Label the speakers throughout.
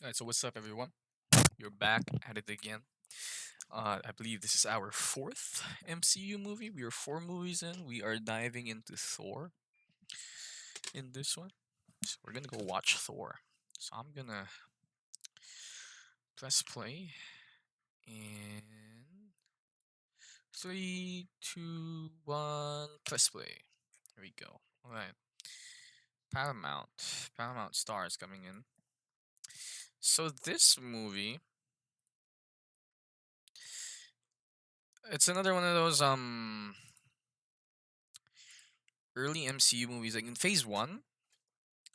Speaker 1: Alright, so what's up, everyone? You're back at it again. I believe this is our fourth MCU movie. We are four movies in. We are diving into Thor in this one. So we're gonna go watch Thor. So I'm gonna press play in three, two, one. Press play. Here we go. All right. Paramount stars coming in. So this movie, it's another one of those early MCU movies. Like in Phase One,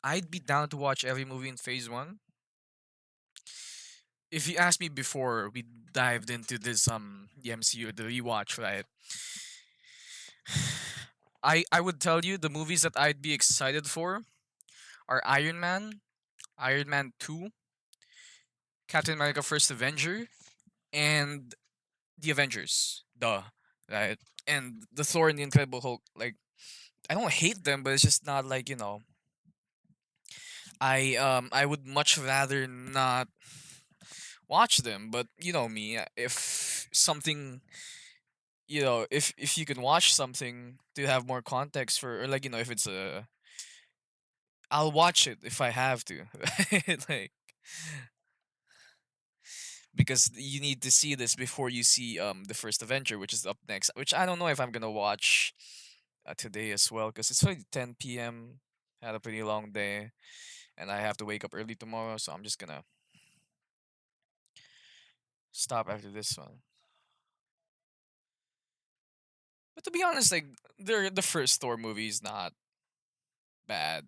Speaker 1: I'd be down to watch every movie in Phase One. If you asked me before we dived into this the MCU, the rewatch, right? I would tell you the movies that I'd be excited for are Iron Man 2, Captain America First Avenger, and the Avengers. Duh. Right? And the Thor and the Incredible Hulk, like I don't hate them, but it's just not like, I would much rather not watch them, but you know me, if something, if you can watch something to have more context for, or like, if it's a, I'll watch it if I have to. Right? Like, because you need to see this before you see the first Avenger, which is up next, which I don't know if I'm gonna watch today as well, because it's already 10 p.m. Had a pretty long day, and I have to wake up early tomorrow, so I'm just gonna stop after this one. But to be honest, like, the first Thor movie is not bad.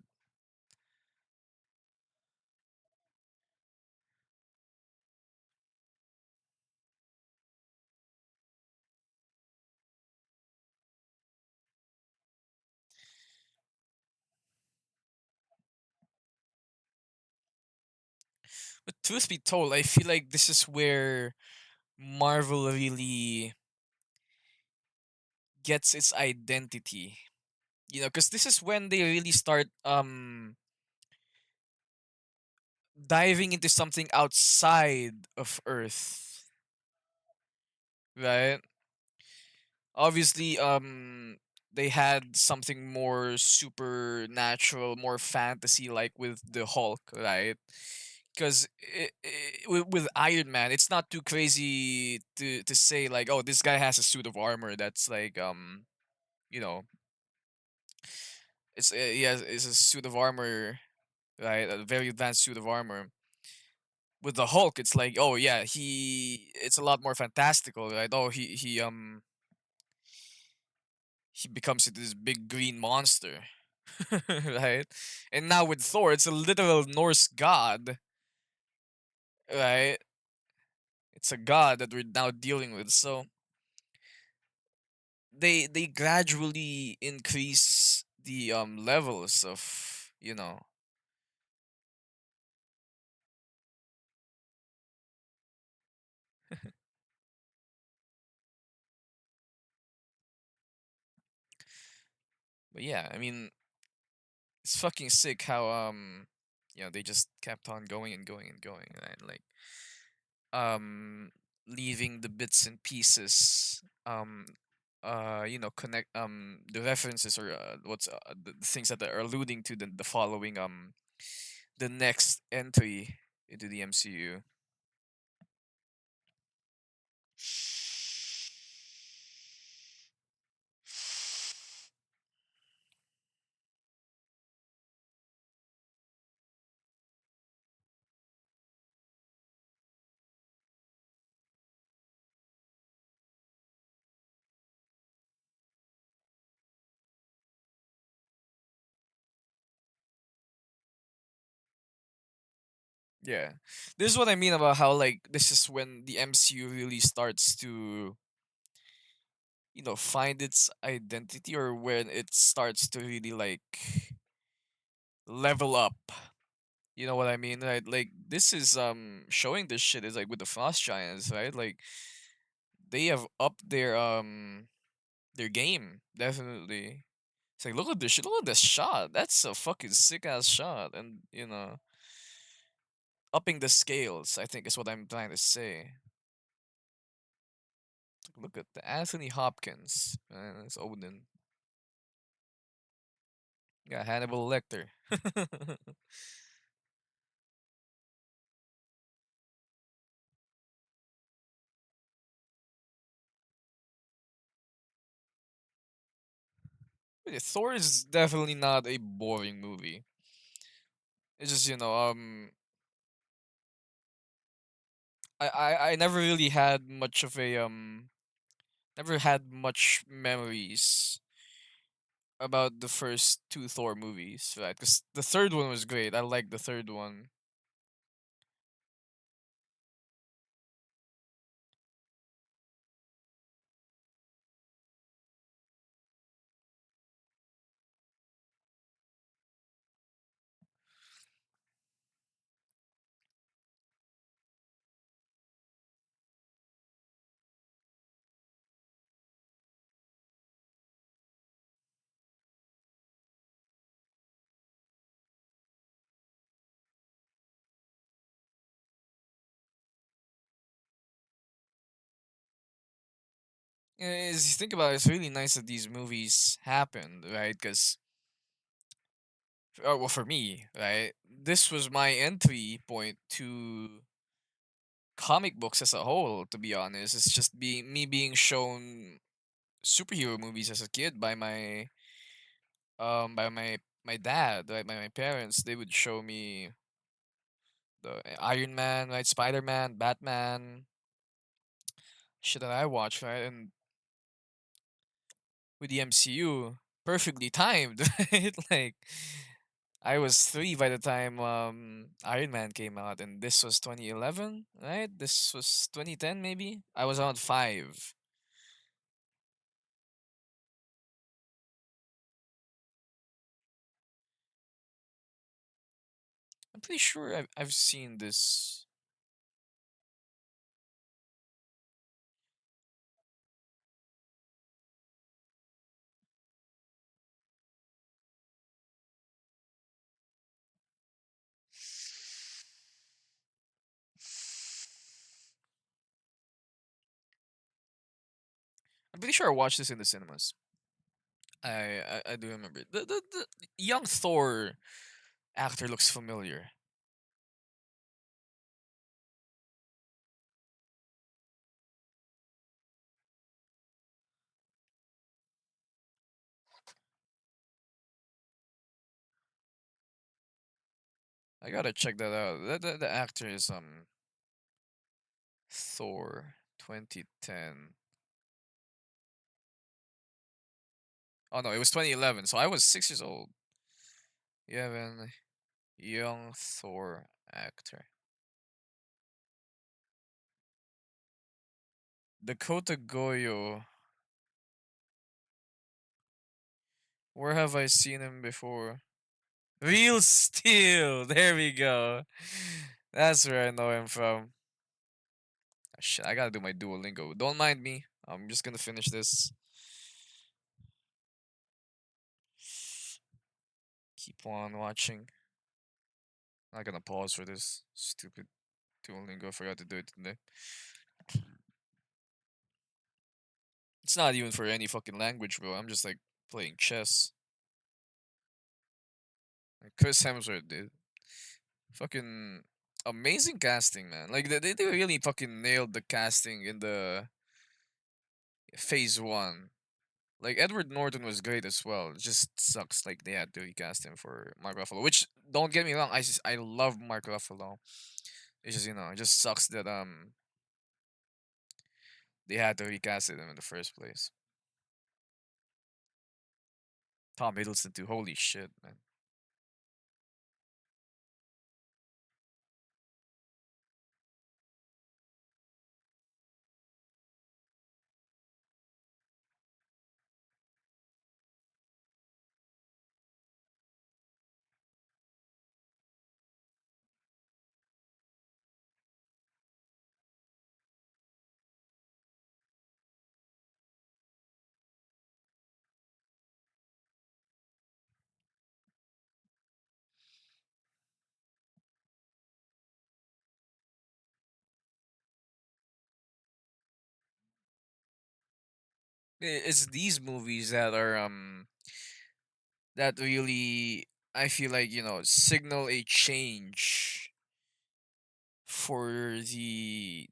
Speaker 1: But truth be told, I feel like this is where Marvel really gets its identity. Because this is when they really start diving into something outside of Earth, right? Obviously, they had something more supernatural, more fantasy, like with the Hulk, right? Because with Iron Man, it's not too crazy to say like, oh, this guy has a suit of armor that's like, you know, it's a suit of armor, right? A very advanced suit of armor. With the Hulk, it's like, oh yeah, it's a lot more fantastical, right? Oh, he becomes this big green monster, right? And now with Thor, it's a literal Norse god, right? It's a god that we're now dealing with. So they gradually increase the levels of, but yeah, I mean, it's fucking sick how they just kept on going and going and going, right? Like, um leaving the bits and pieces, connect, the references, or what's the things that are alluding to the following, the next entry into the MCU. Yeah, this is what I mean about how, like, this is when the MCU really starts to, find its identity, or when it starts to really, like, level up. You know what I mean? Right? Like, this is showing this shit is like with the Frost Giants, right? Like, they have upped their game, definitely. It's like, look at this shit, look at this shot. That's a fucking sick ass shot. And upping the scales, I think is what I'm trying to say. Look at the Anthony Hopkins. It's Odin. Yeah, Hannibal Lecter. Yeah, Thor is definitely not a boring movie. It's just, I never really had much of a never had much memories about the first two Thor movies, right? Because the third one was great. I like the third one. As you think about it, it's really nice that these movies happened, right? Because, well, for me, right, this was my entry point to comic books as a whole. To be honest, it's just being shown superhero movies as a kid by my dad, right, by my parents. They would show me the Iron Man, right, Spider Man, Batman, shit that I watched, right, and with the MCU, perfectly timed, right? Like I was 3 by the time Iron Man came out, and this was 2011, right? This was 2010, maybe. I was around 5. I'm pretty sure I've seen this. I'm pretty sure I watched this in the cinemas. I do remember it. The young Thor actor looks familiar. I gotta check that out. The actor is Thor 2010. Oh no, it was 2011. So I was 6 years old. You have a young Thor actor. Dakota Goyo. Where have I seen him before? Real Steel. There we go. That's where I know him from. Ah, shit, I gotta do my Duolingo. Don't mind me. I'm just gonna finish this. Keep on watching. Not gonna pause for this stupid Duolingo. Forgot to do it today. It's not even for any fucking language, bro. I'm just like playing chess. Like Chris Hemsworth, dude. Fucking amazing casting, man. Like they really fucking nailed the casting in the phase one. Like Edward Norton was great as well. It just sucks like they had to recast him for Mark Ruffalo. Which don't get me wrong, I love Mark Ruffalo. It's just it just sucks that they had to recast him in the first place. Tom Hiddleston too. Holy shit, man. It's these movies that are that really, I feel like, signal a change for the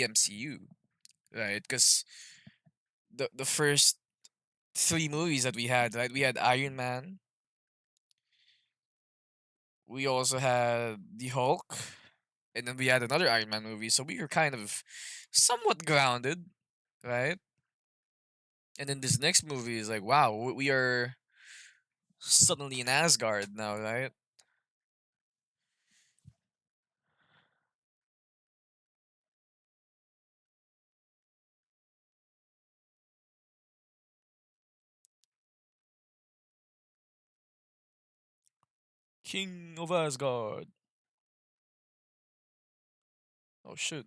Speaker 1: MCU, right? Because the first three movies that we had, right? We had Iron Man, we also had the Hulk, and then we had another Iron Man movie. So we were kind of somewhat grounded, right? And then this next movie is like, wow, we are suddenly in Asgard now, right? King of Asgard. Oh shit.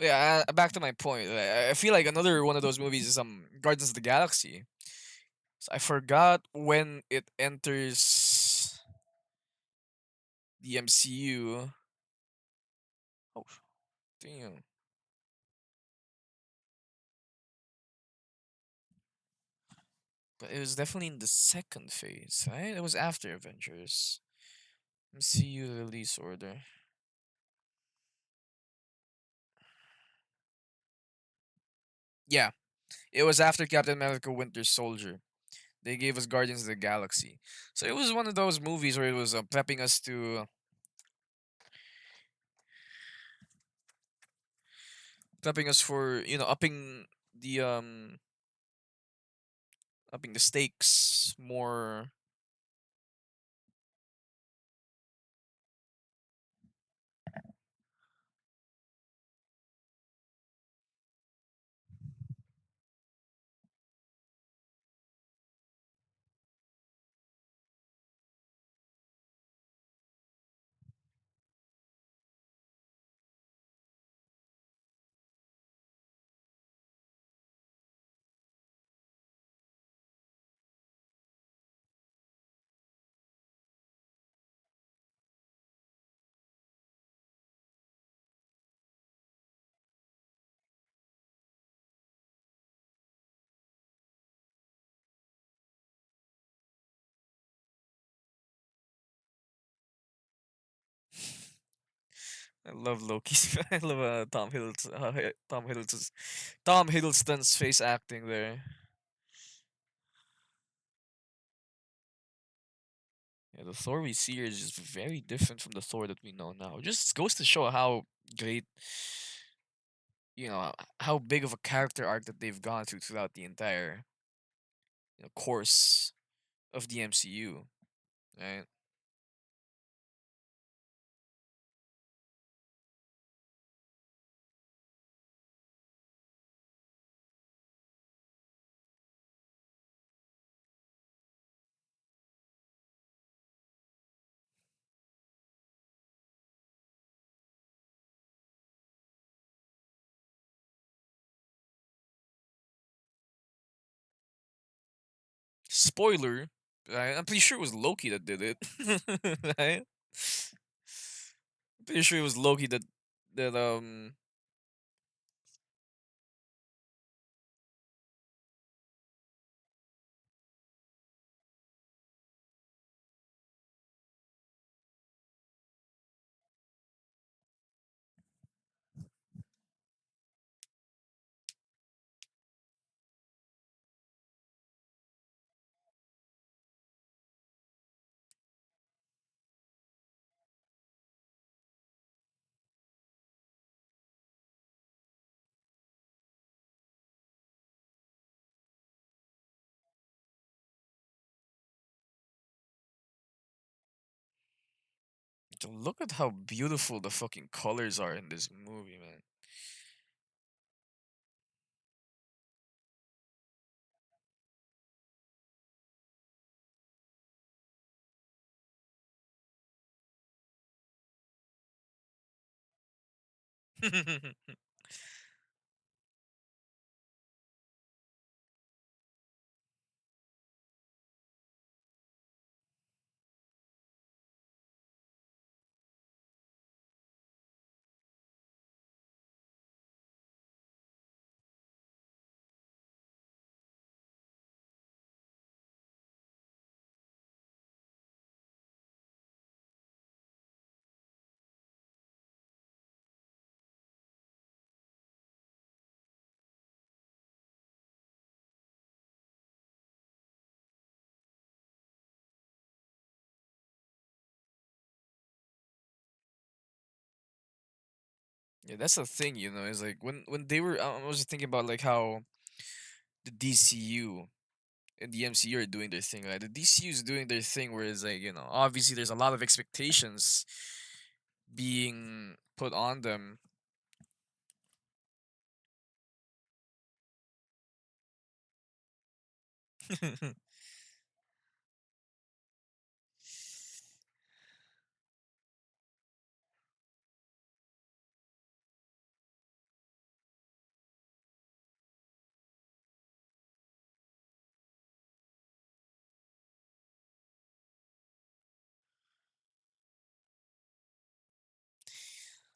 Speaker 1: Yeah, back to my point. I feel like another one of those movies is Guardians of the Galaxy. So I forgot when it enters the MCU. Oh damn. But it was definitely in the second phase, right? It was after Avengers. MCU release order. Yeah, it was after Captain America Winter Soldier. They gave us Guardians of the Galaxy. So it was one of those movies where it was prepping us for, the um upping the stakes more. I love Loki's. I love Tom Hiddleston's face acting there. Yeah, the Thor we see here is just very different from the Thor that we know now. Just goes to show how great, how big of a character arc that they've gone through throughout the entire, course of the MCU, right? Spoiler, right? I'm pretty sure it was Loki that did it, right? Pretty sure it was Loki that. Look at how beautiful the fucking colors are in this movie, man. Yeah, that's the thing, you know. Is like when they were, I was just thinking about like how the DCU and the MCU are doing their thing. Right, the DCU is doing their thing, where it's like, you know, obviously there's a lot of expectations being put on them.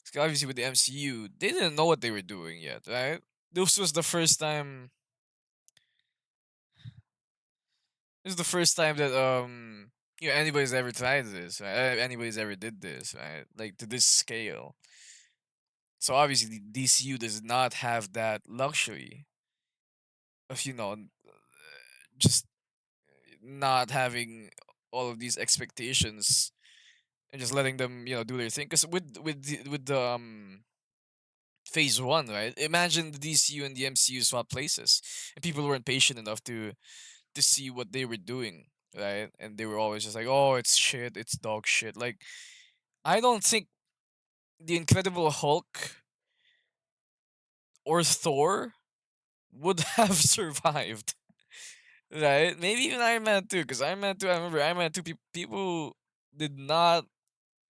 Speaker 1: 'Cause obviously with the MCU, they didn't know what they were doing yet, right? This was the first time. This is the first time that you know, anybody's ever tried this, right? Anybody's ever did this, right? Like to this scale. So obviously the DCU does not have that luxury of, you know, just not having all of these expectations and just letting them, you know, do their thing. Because with the phase one, right? Imagine the DCU and the MCU swap places, and people weren't patient enough to see what they were doing, right? And they were always just like, "Oh, it's shit, it's dog shit." Like, I don't think the Incredible Hulk or Thor would have survived, right? Maybe even Iron Man 2, because Iron Man 2, I remember Iron Man 2, people did not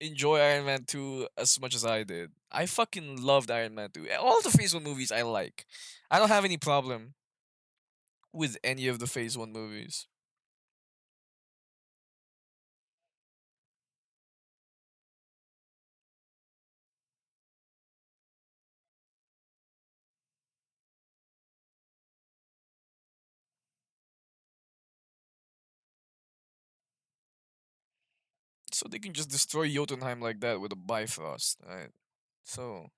Speaker 1: enjoy Iron Man 2 as much as I did. I fucking loved Iron Man 2. All the Phase 1 movies I like. I don't have any problem with any of the Phase 1 movies. So they can just destroy Jotunheim like that with a Bifrost, right? So,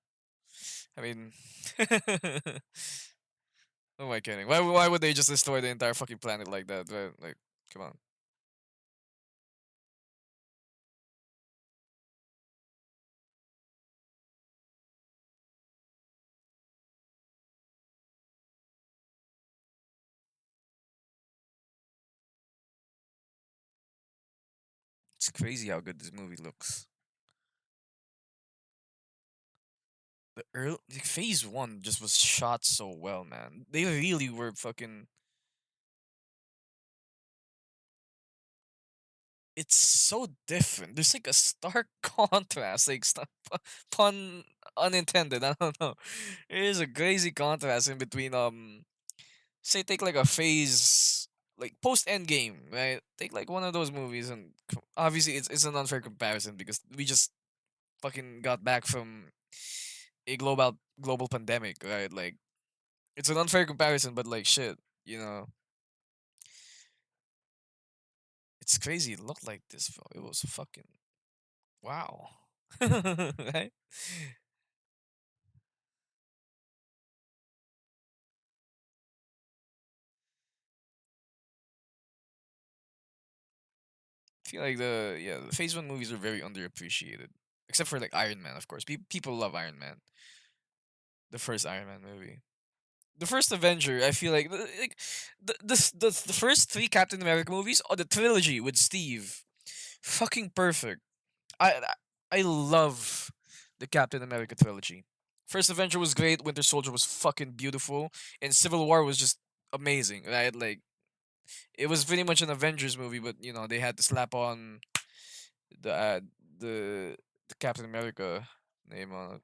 Speaker 1: I mean, who am I kidding? Why would they just destroy the entire fucking planet like that? Right? Like, come on. It's crazy how good this movie looks. The early phase one just was shot so well, man. They really were fucking. It's so different. There's like a stark contrast, like pun unintended. I don't know. It is a crazy contrast in between. Say take like a phase like post Endgame, right? Take like one of those movies, and obviously it's an unfair comparison because we just fucking got back from a global pandemic, right? Like it's an unfair comparison, but like shit, you know, it's crazy. It looked like this, bro. It was fucking wow, right? I feel like the Phase One movies are very underappreciated, except for like Iron Man, of course. People love Iron Man, the first Iron Man movie. The first Avenger, I feel like the first three Captain America movies, or the trilogy with Steve, fucking perfect. I love the Captain America trilogy. First Avenger was great. Winter Soldier was fucking beautiful, and Civil War was just amazing. Right, like it was pretty much an Avengers movie, but you know they had to slap on the uh, the the Captain America name on it.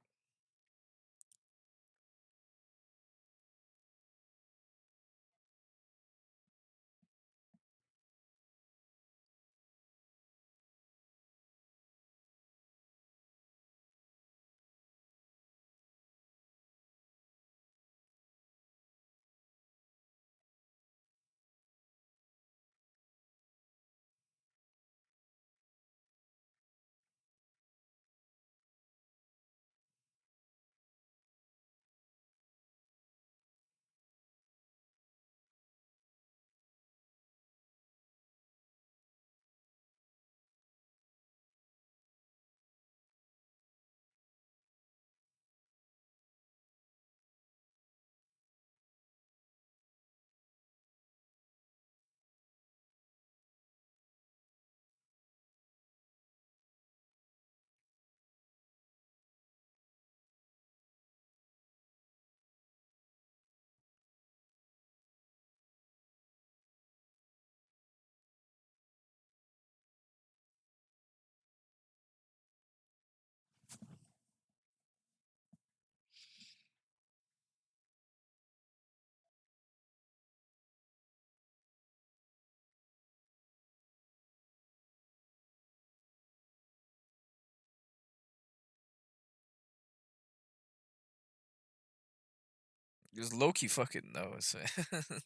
Speaker 1: Because Loki fucking knows, man.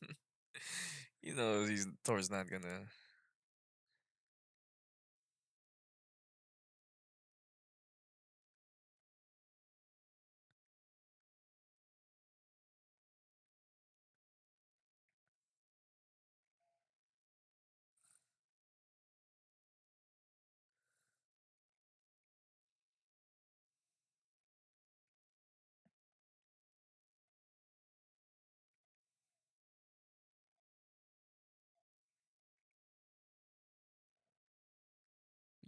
Speaker 1: You know he's Thor's not gonna.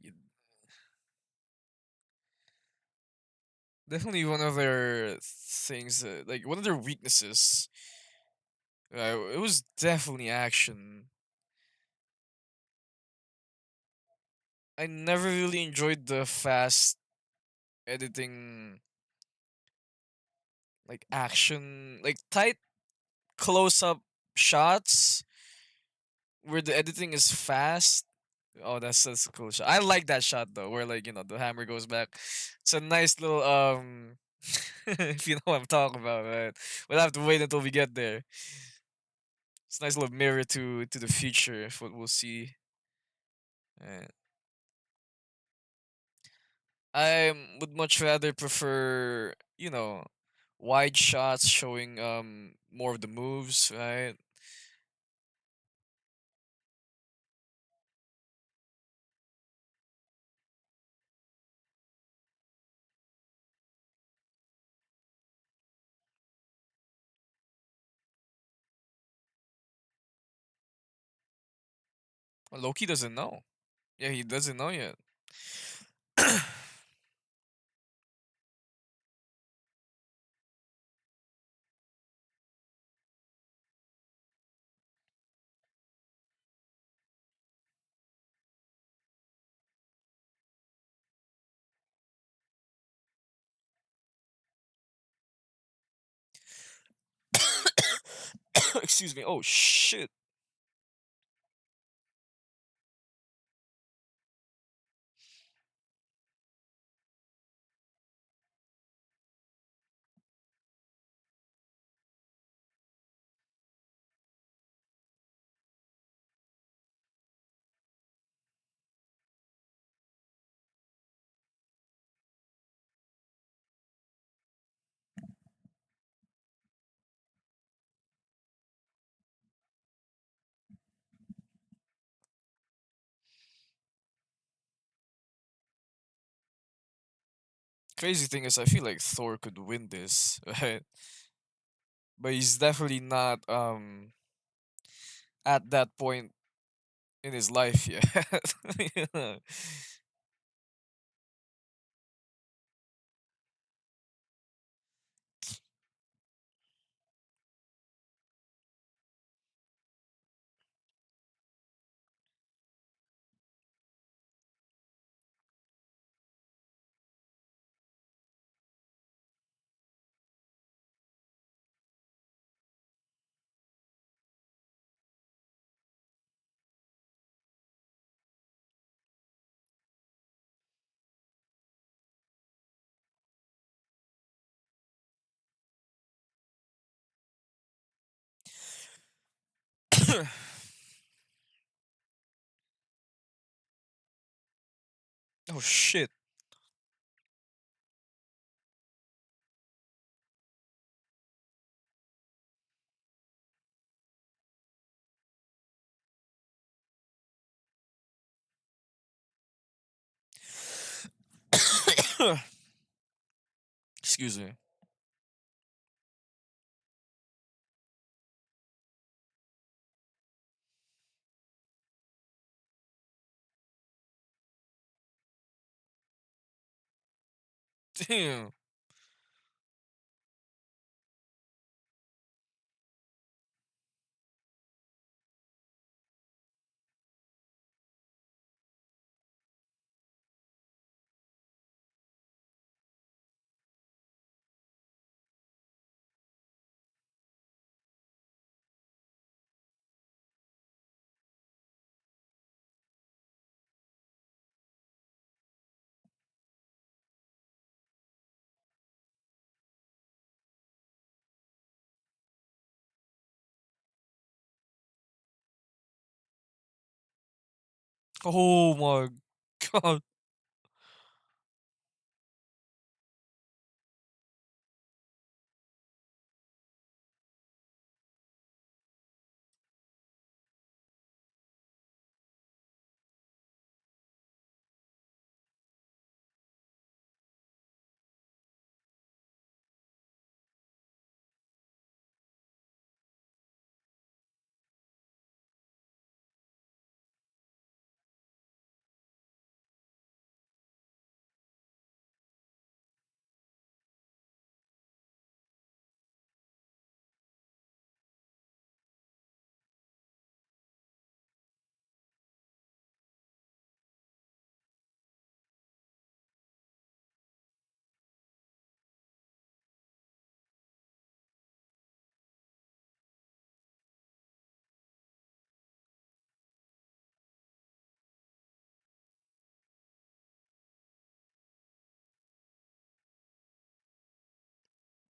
Speaker 1: y- Definitely one of their things, like one of their weaknesses. It was definitely action. I never really enjoyed the fast editing, like action, like tight close up shots where the editing is fast. Oh, that's a cool shot. I like that shot though, where like the hammer goes back. It's a nice little if you know what I'm talking about, man. We'll have to wait until we get there. It's a nice little mirror to the future of what we'll see. Uh, I would much rather prefer wide shots showing more of the moves, right? Well, Loki doesn't know. Yeah, he doesn't know yet. Excuse me. Oh shit. Crazy thing is, I feel like Thor could win this, right? But he's definitely not at that point in his life yet. Yeah. Oh shit. Excuse me. Damn. Oh my god.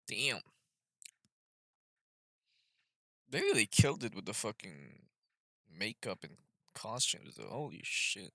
Speaker 1: Damn. They really killed it with the fucking makeup and costumes though. Holy shit.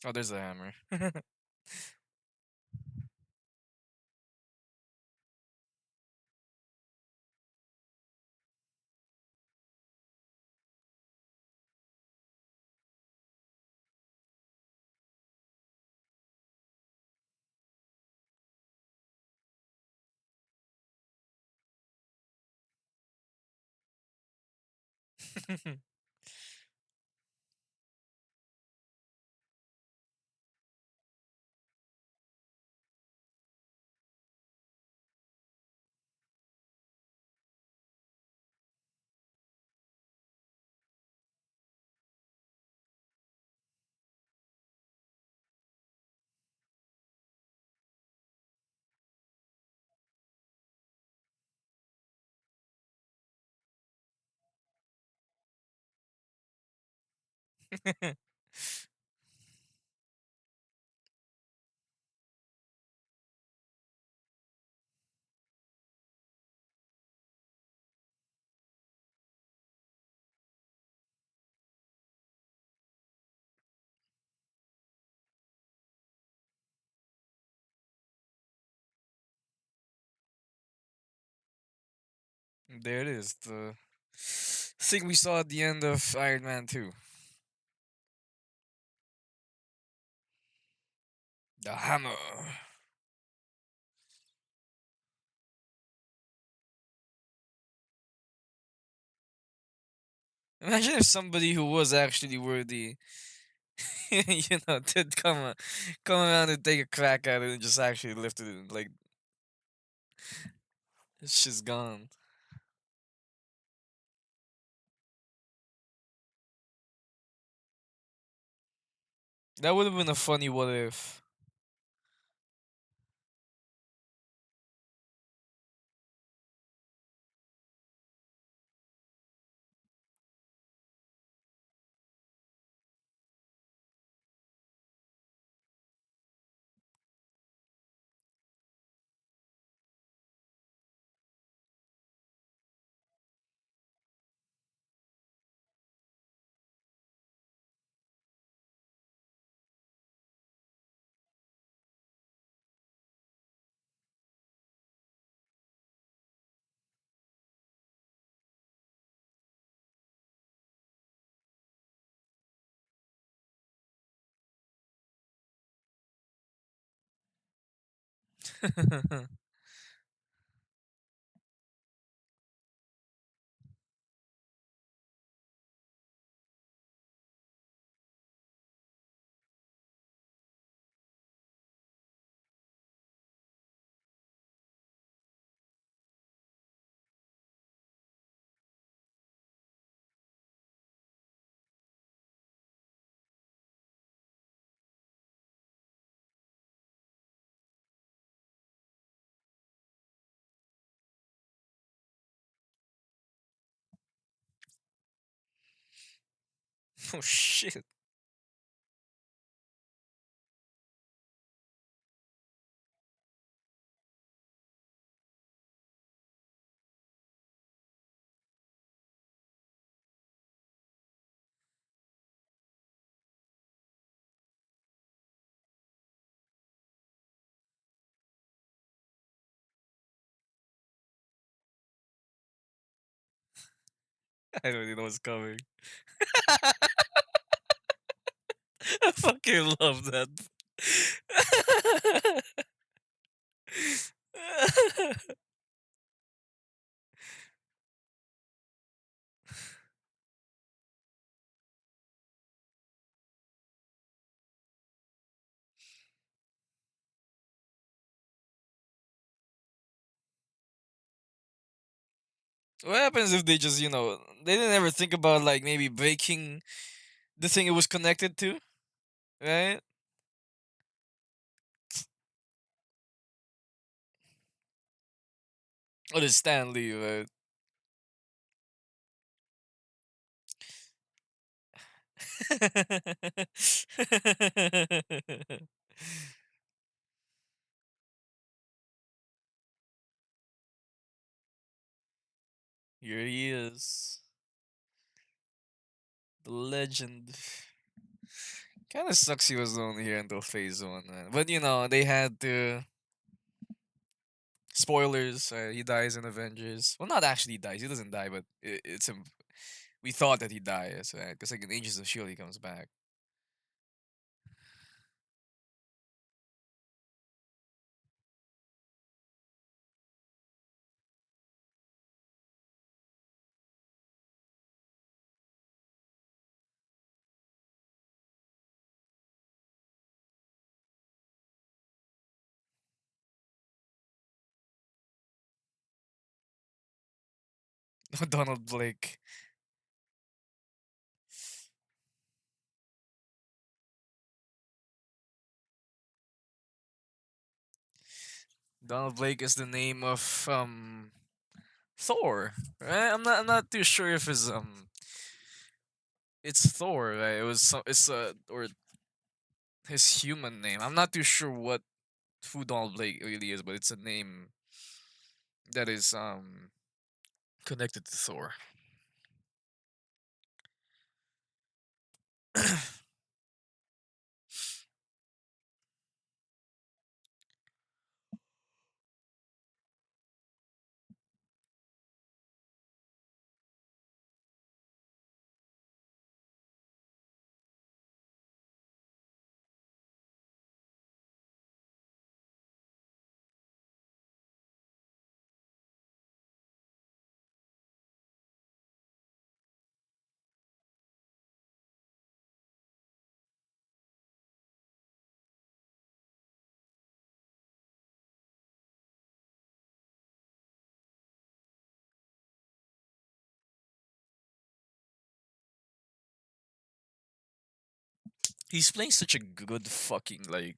Speaker 1: Oh, there's a hammer. There it is. The thing we saw at the end of Iron Man 2. The hammer. Imagine if somebody who was actually worthy, did come around and take a crack at it and just actually lifted it. Like, it's just gone. That would have been a funny what if. Oh shit. I don't even know what's coming. I fucking love that. What happens if they just, they didn't ever think about like maybe breaking the thing it was connected to, right? Or the Stanley, right? Here he is, the legend. Kind of sucks he was only here until phase one, man. But you know, they had to. Spoilers. He dies in Avengers. Well, not actually dies. He doesn't die, but it's him. We thought that he dies, right? Because like in Agents of Shield, he comes back. Donald Blake. Donald Blake is the name of Thor, right? I'm not too sure if it's Thor, right? It was it's or his human name. I'm not too sure what who Donald Blake really is, but it's a name that is connected to Thor. He's playing such a good fucking like,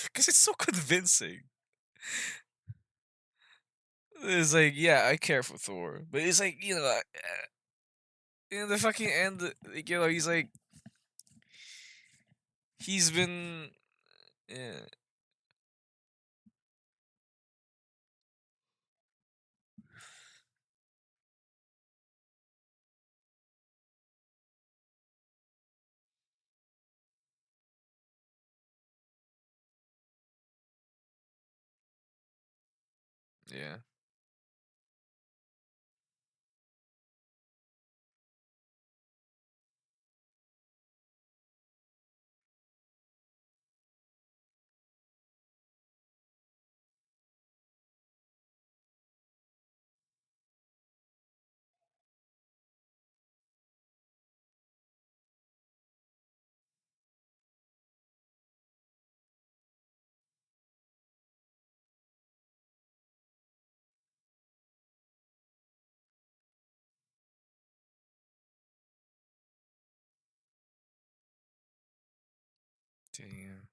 Speaker 1: because it's so convincing. It's like, yeah, I care for Thor, but it's like, you know, in the fucking end, like, you know, he's like, he's been, yeah, yeah. Damn.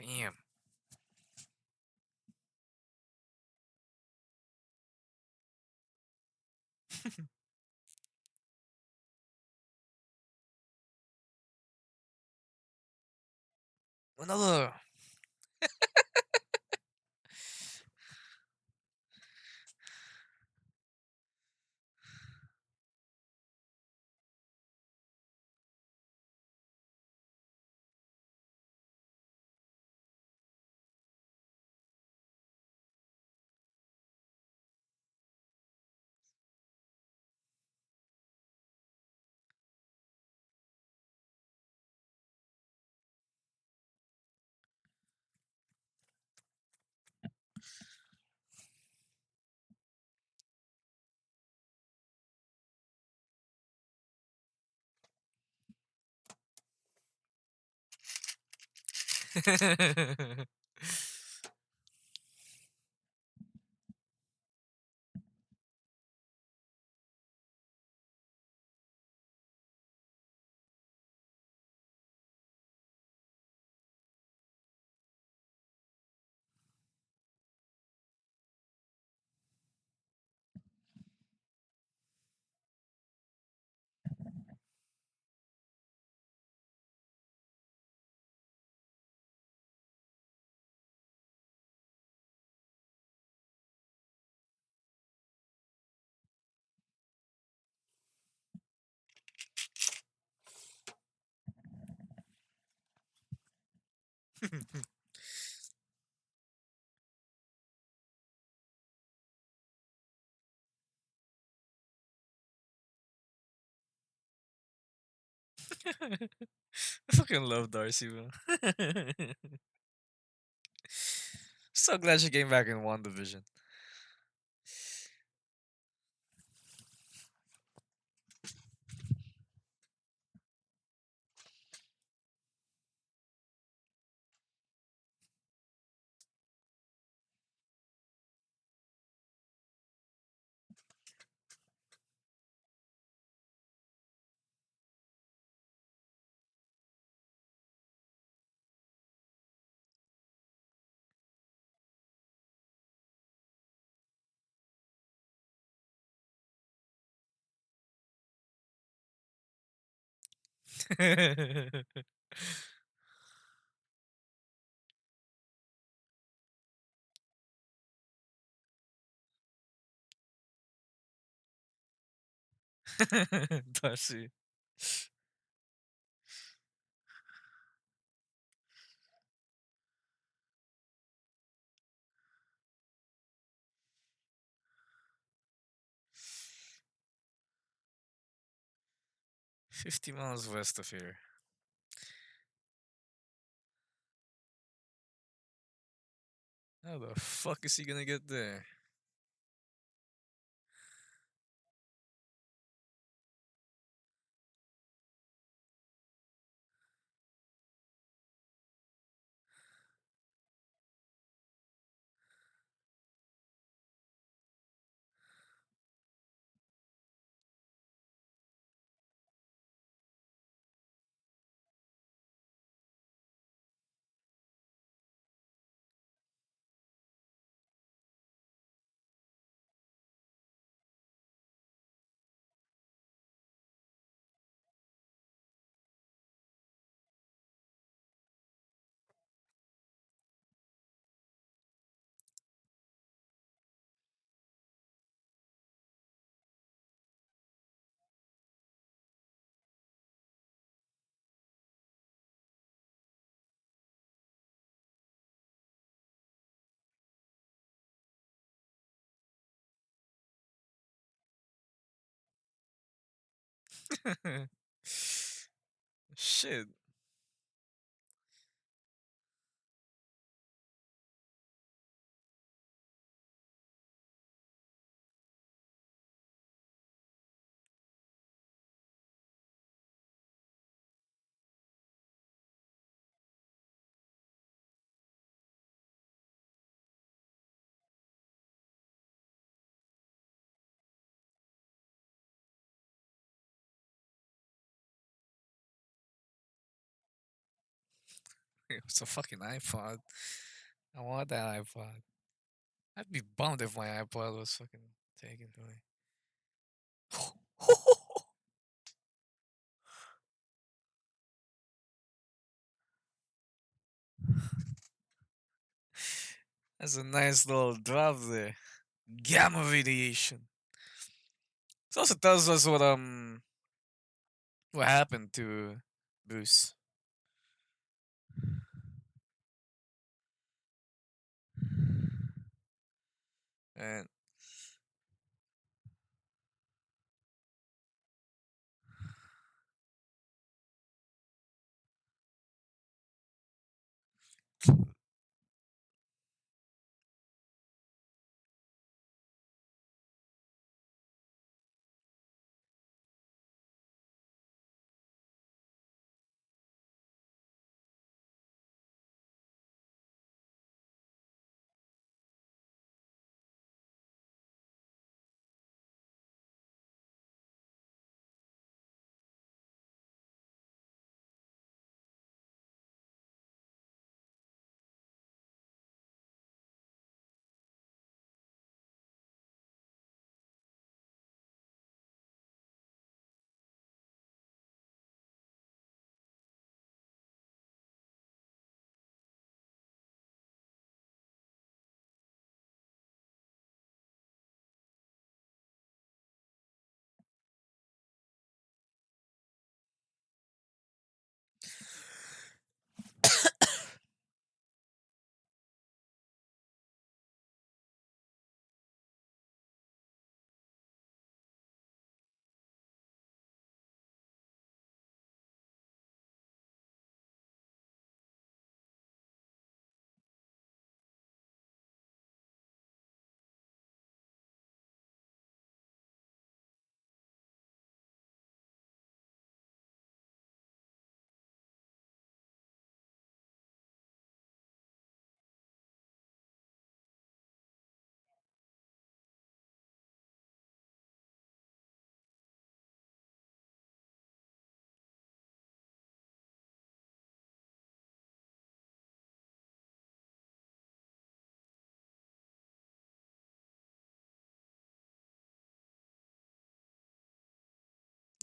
Speaker 1: Damn. Another. I fucking love Darcy, bro. So glad she came back in one division. Darcy. 50 miles west of here. How the fuck is he gonna get there? Shit. It's a fucking iPod. I want that iPod. I'd be bummed if my iPod was fucking taken away. That's a nice little drop there. Gamma radiation. It also tells us what happened to Bruce. And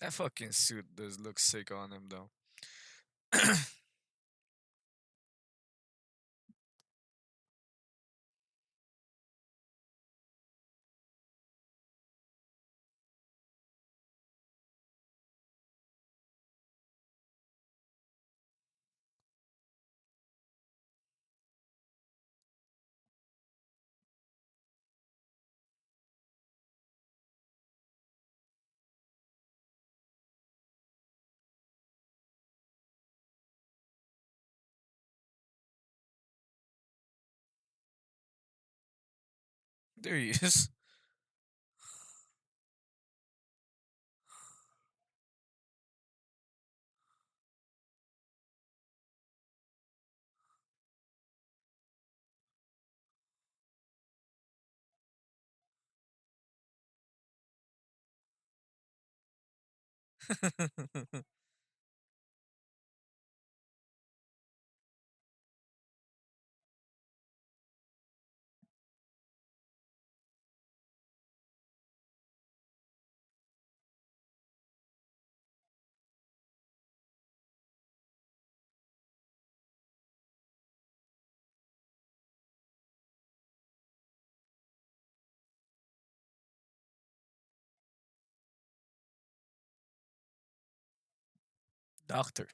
Speaker 1: that fucking suit does look sick on him though. There he is. Doctor.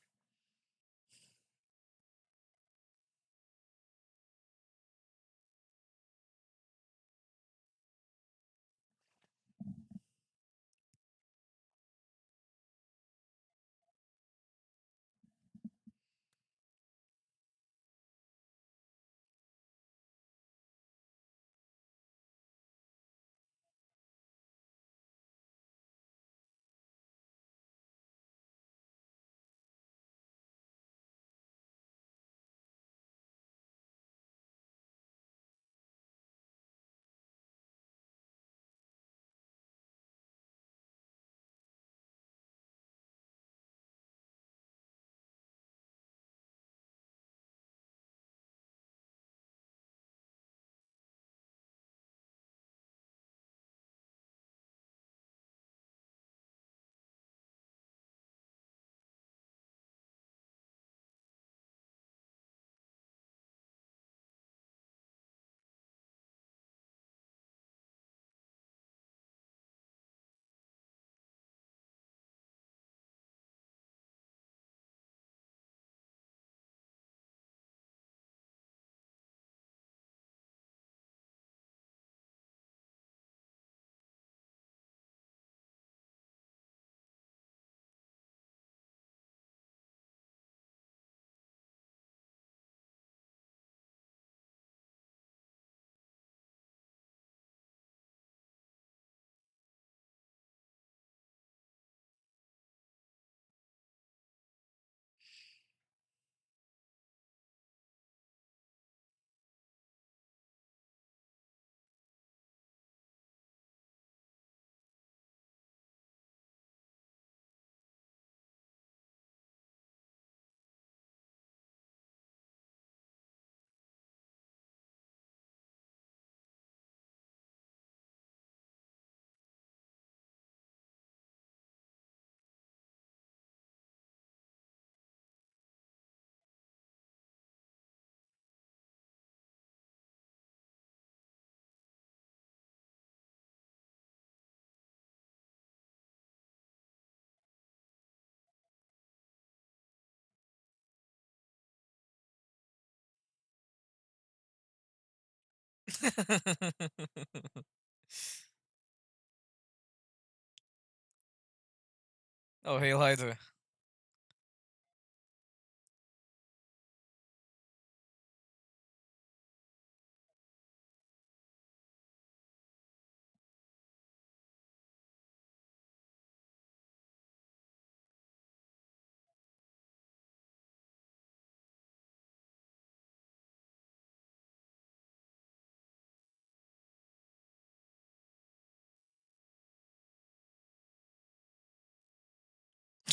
Speaker 1: Oh, Hail Hydra.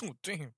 Speaker 1: Oh, damn.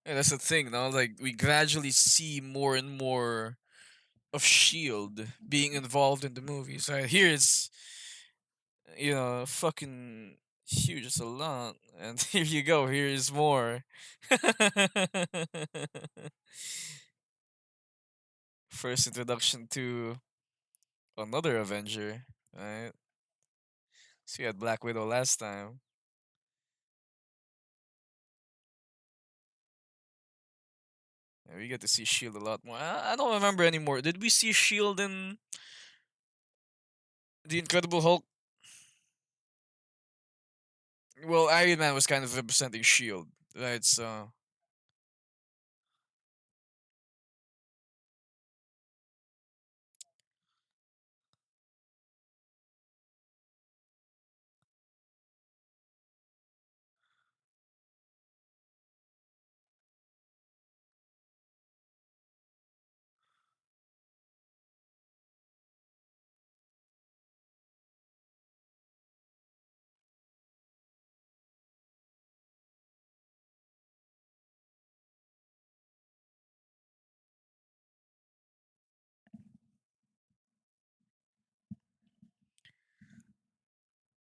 Speaker 1: Yeah, that's the thing, no? Like we gradually see more and more of Shield being involved in the movies. Right here, it's fucking huge. It's a lot, and here you go. Here is more. First introduction to another Avenger, right? So we had Black Widow last time. Yeah, we get to see Shield a lot more. I don't remember anymore. Did we see Shield in the Incredible Hulk? Well, Iron Man was kind of representing Shield, right? So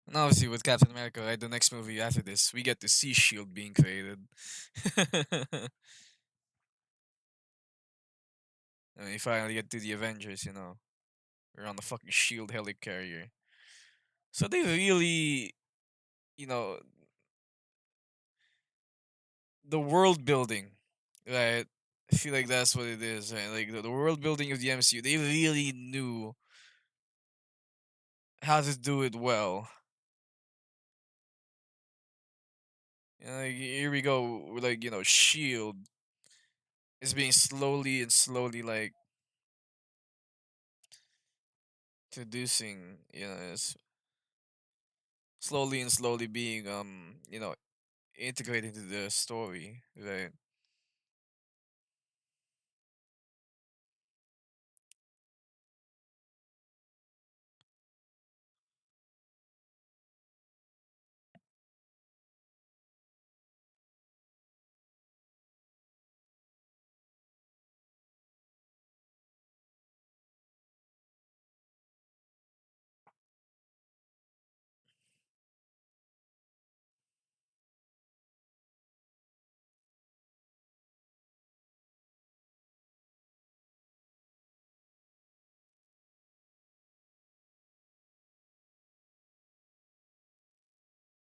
Speaker 1: and obviously with Captain America, right? The next movie after this, we get to see Shield being created. And we finally get to the Avengers. We're on the fucking Shield helicarrier. So they really, you know, the world building, right? I feel like that's what it is, right? Like the world building of the MCU, they really knew how to do it well. Like, here we go, like Shield is being slowly and slowly like introducing, it's slowly and slowly being integrated into the story, right?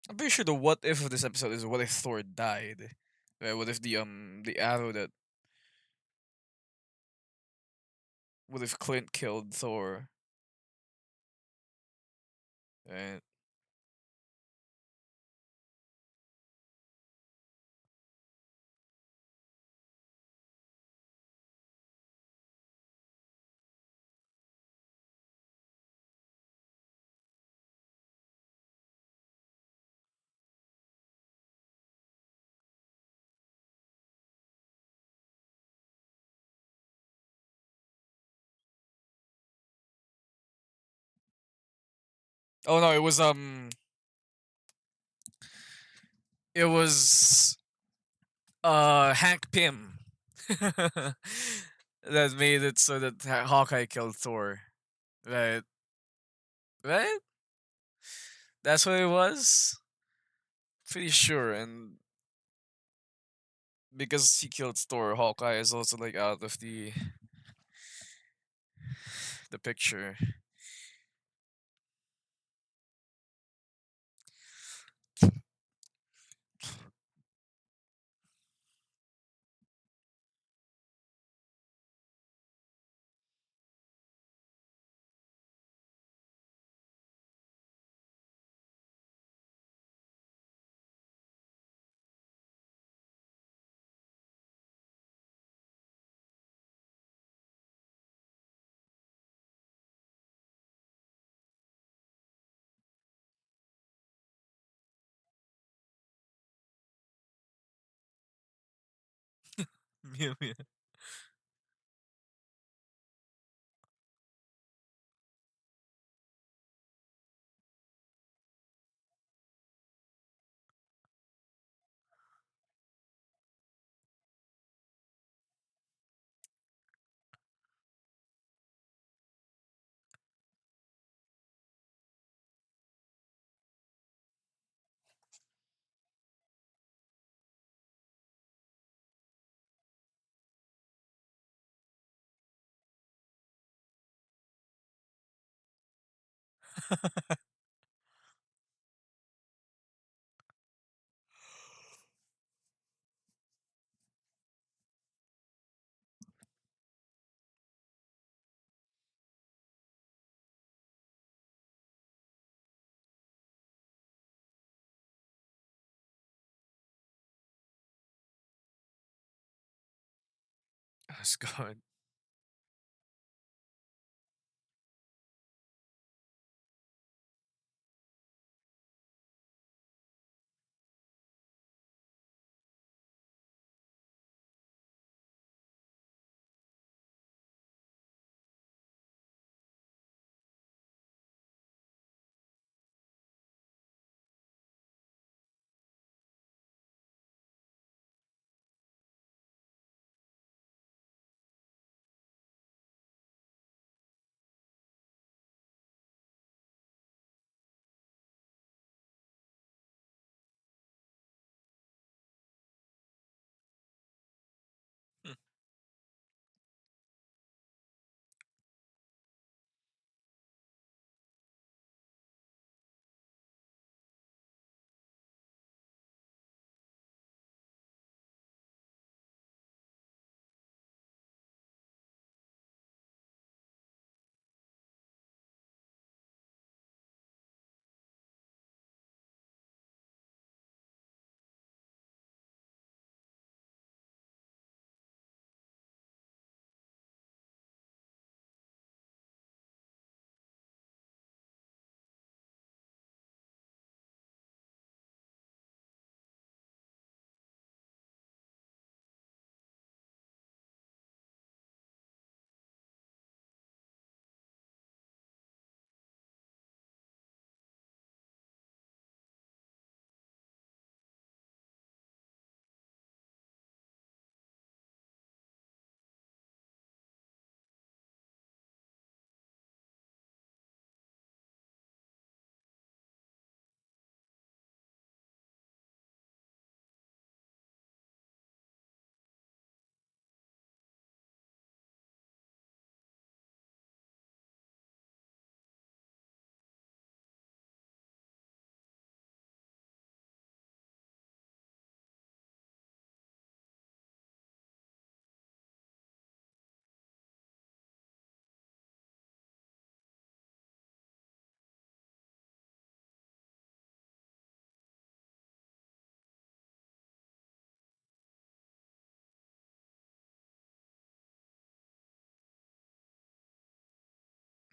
Speaker 1: I'm pretty sure the what if of this episode is what if Thor died, right? What if the arrow that What if Clint killed Thor? Right? Oh no, it was Hank Pym that made it so that Hawkeye killed Thor. Right? Right? That's what it was. Pretty sure, and because he killed Thor, Hawkeye is also like out of the picture. Mew mew. That's good.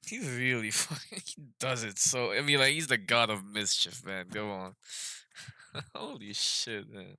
Speaker 1: He really fucking he does it so. I mean, like he's the god of mischief, man. Come on. Holy shit, man.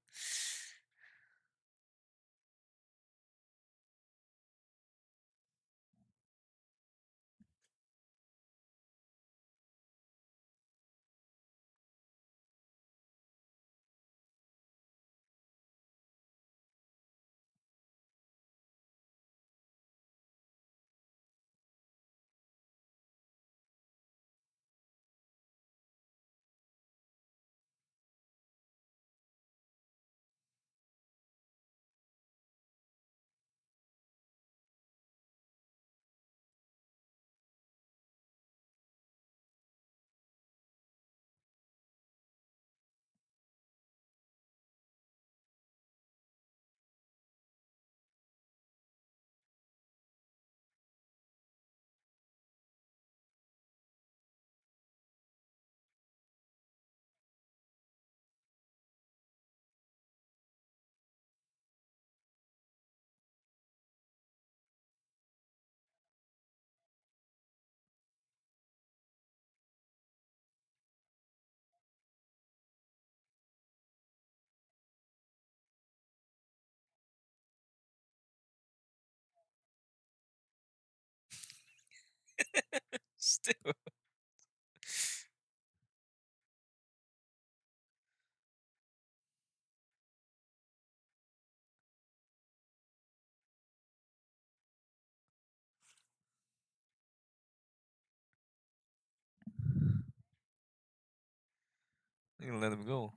Speaker 1: Still, you let him go.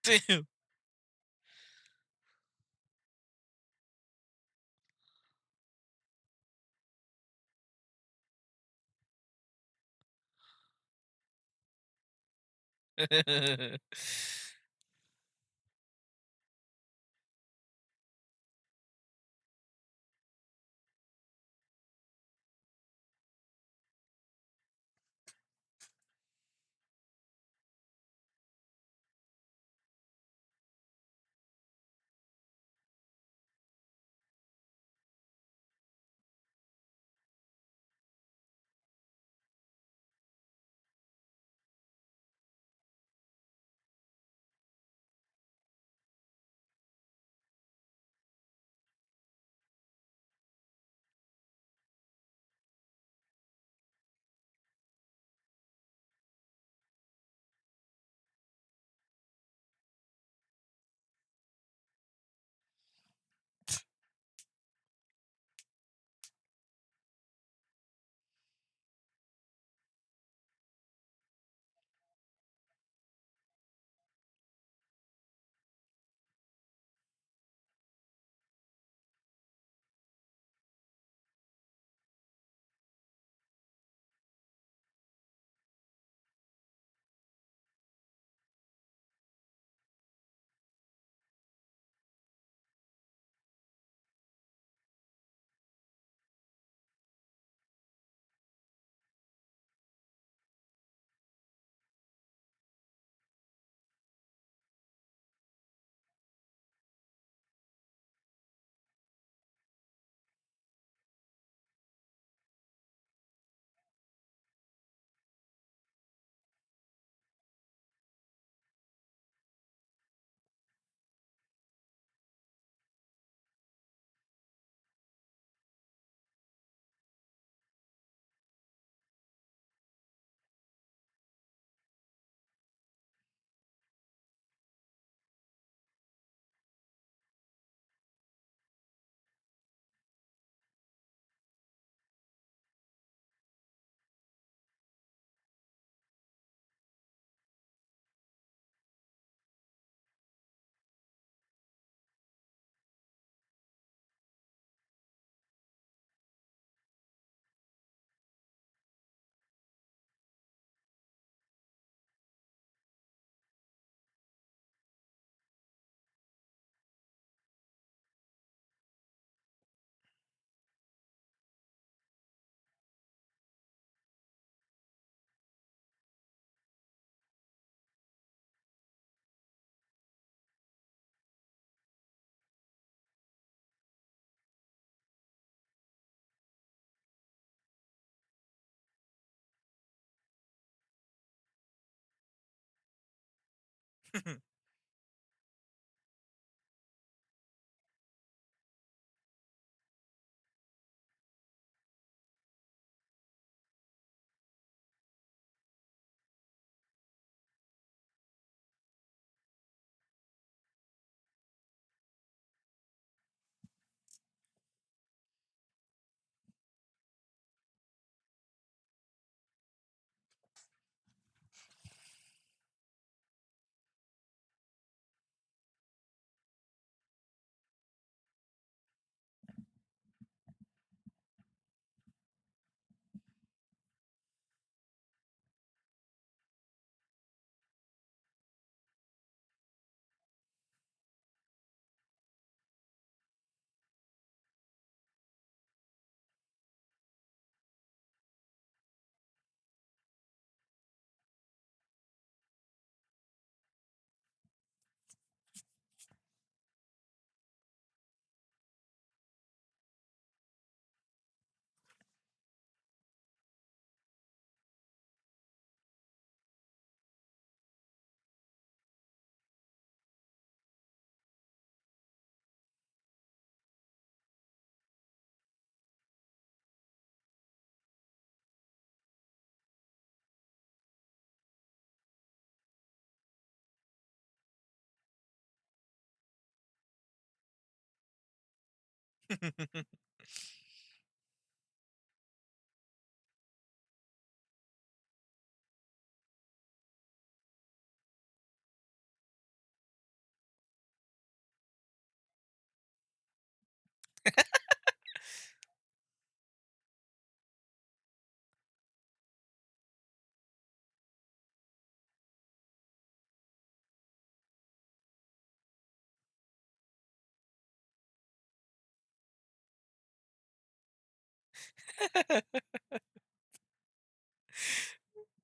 Speaker 1: Damn.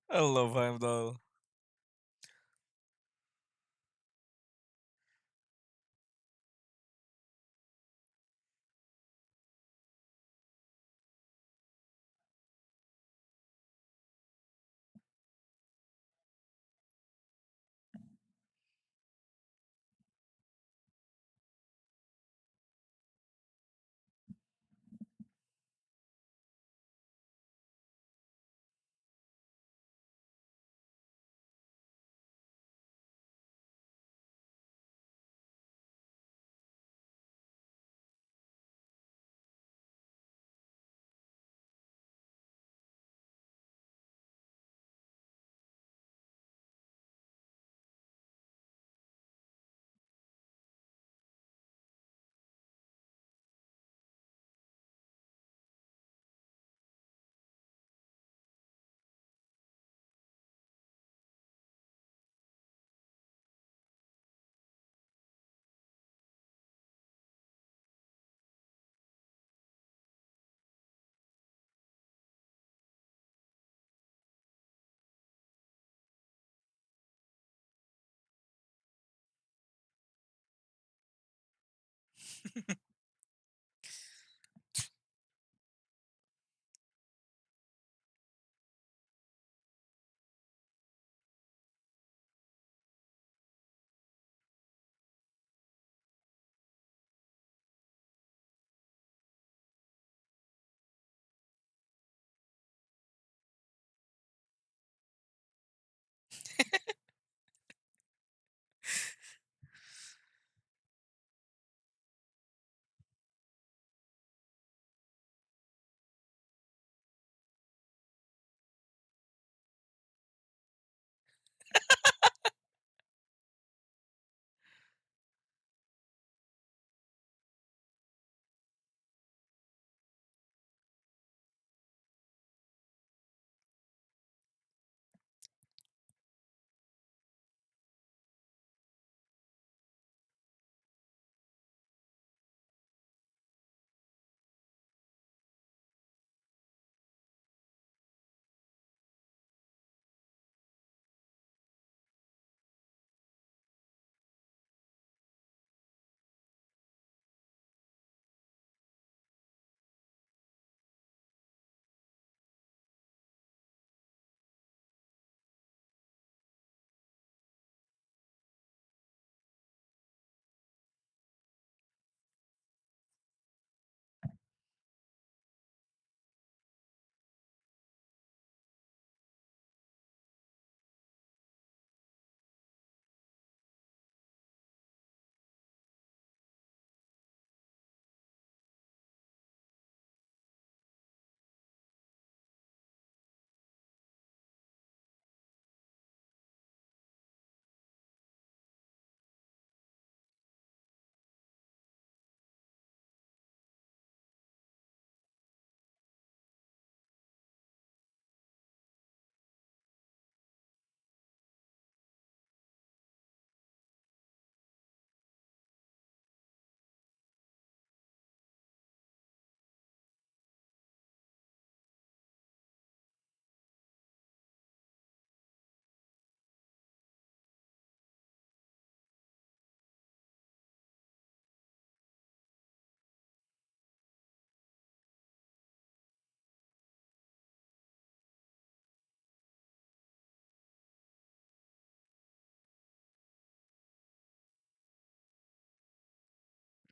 Speaker 1: I love Heimdall.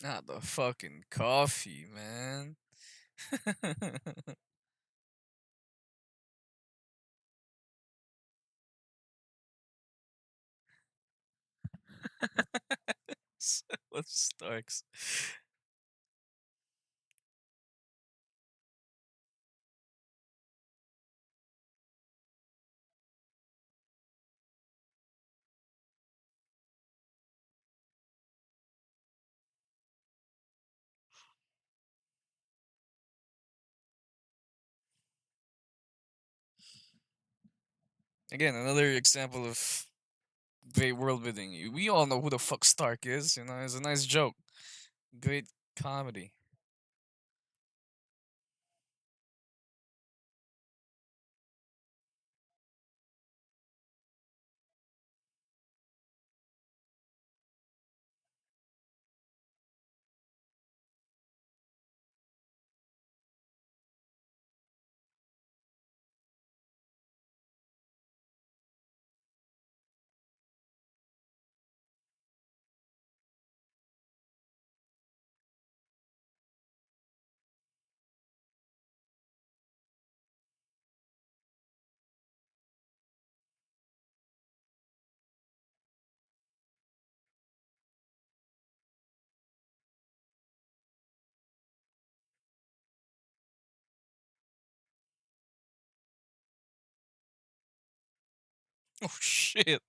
Speaker 1: Not the fucking coffee, man. What Starks? Again, another example of great world building. We all know who the fuck Stark is. You know, it's a nice joke. Great comedy. Oh shit.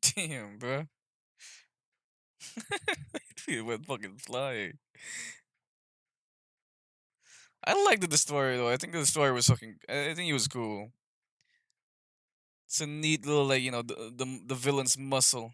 Speaker 1: Damn, bro. He went fucking flying. I liked the story though. I think the story was fucking. I think he was cool. It's a neat little like the villain's muscle.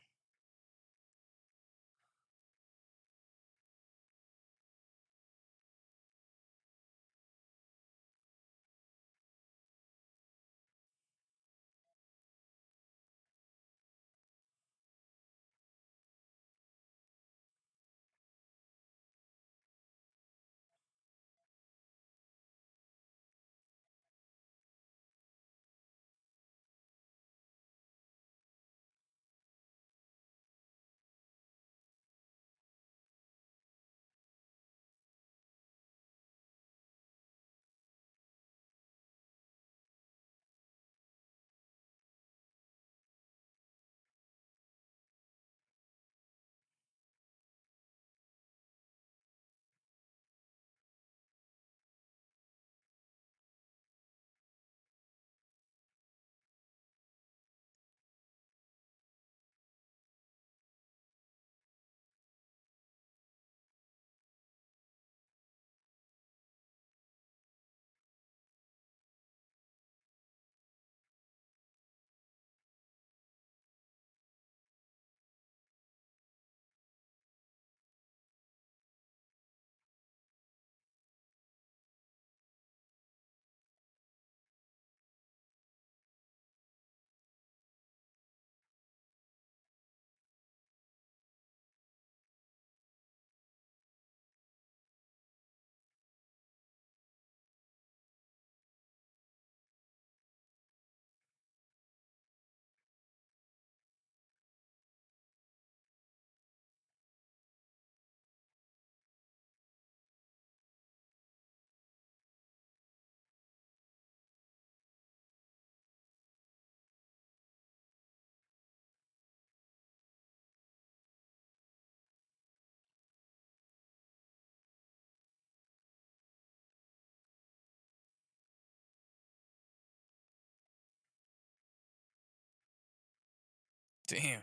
Speaker 1: Damn.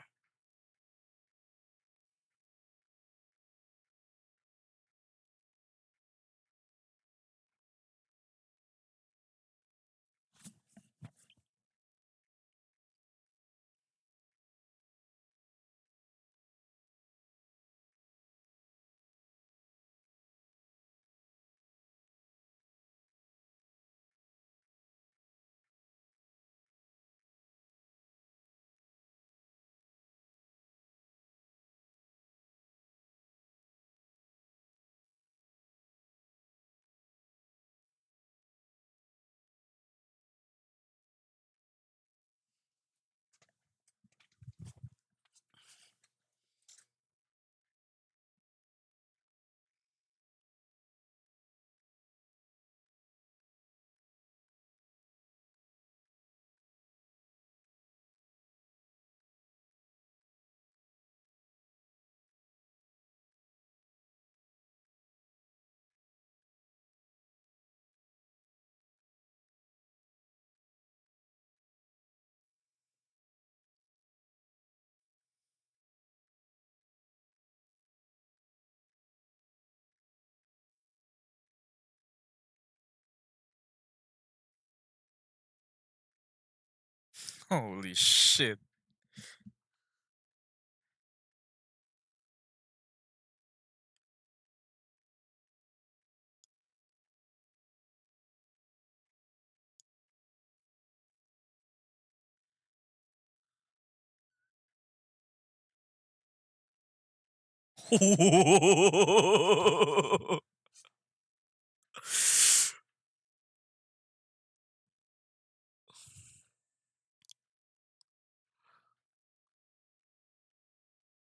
Speaker 1: Holy shit.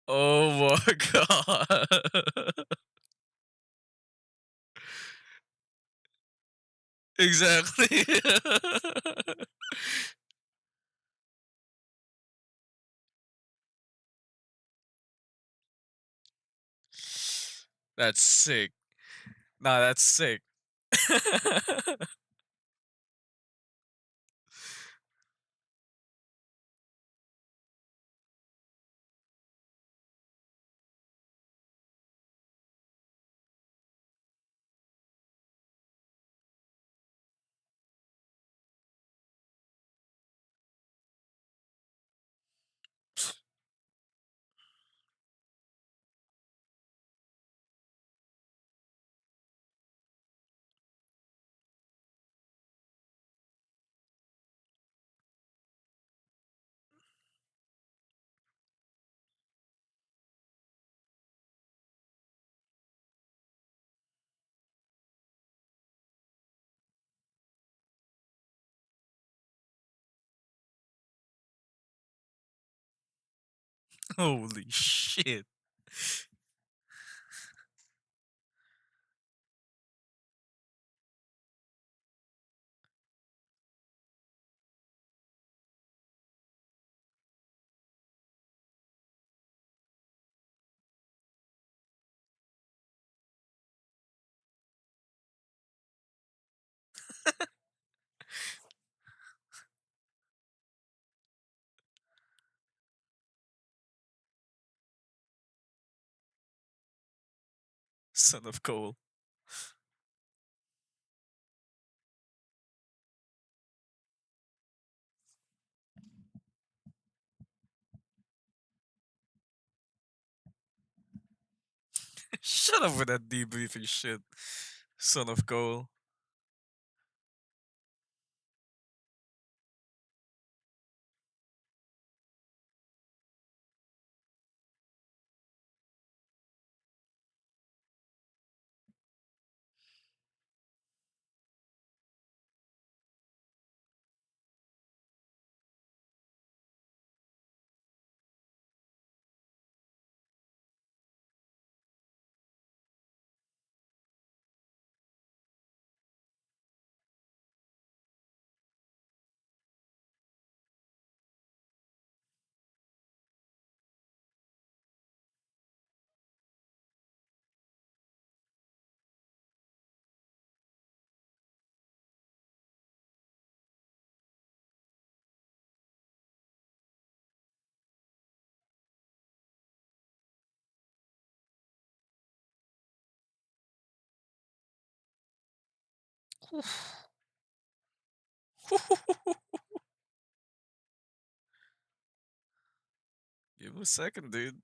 Speaker 1: Oh my god. Exactly. That's sick. Nah, that's sick. Holy shit. Son of Cole. Shut up with that debriefing shit. Son of Cole. Give him a second, dude.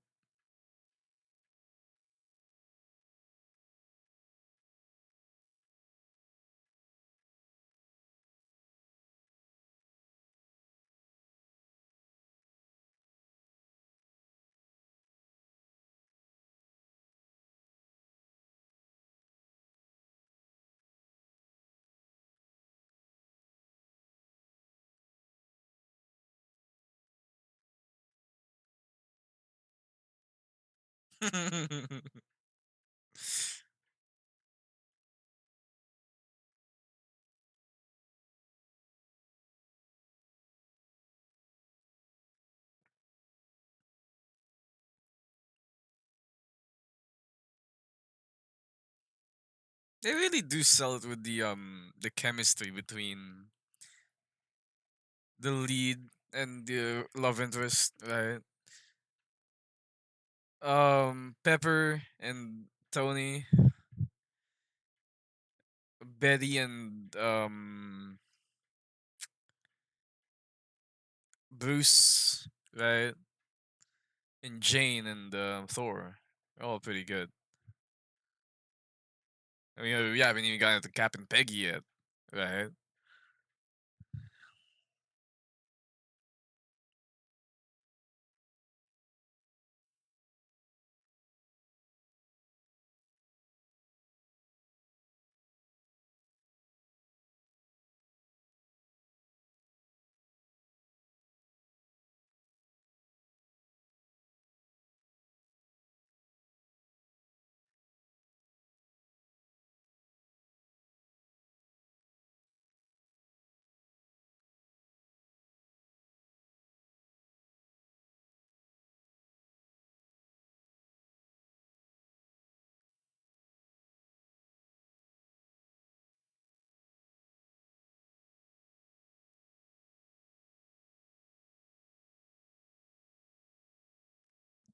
Speaker 1: They really do sell it with the chemistry between the lead and the love interest, right? Pepper and Tony, Betty and Bruce, right, and Jane and Thor, are all pretty good. I mean, we haven't even gotten to Cap and Peggy yet, right?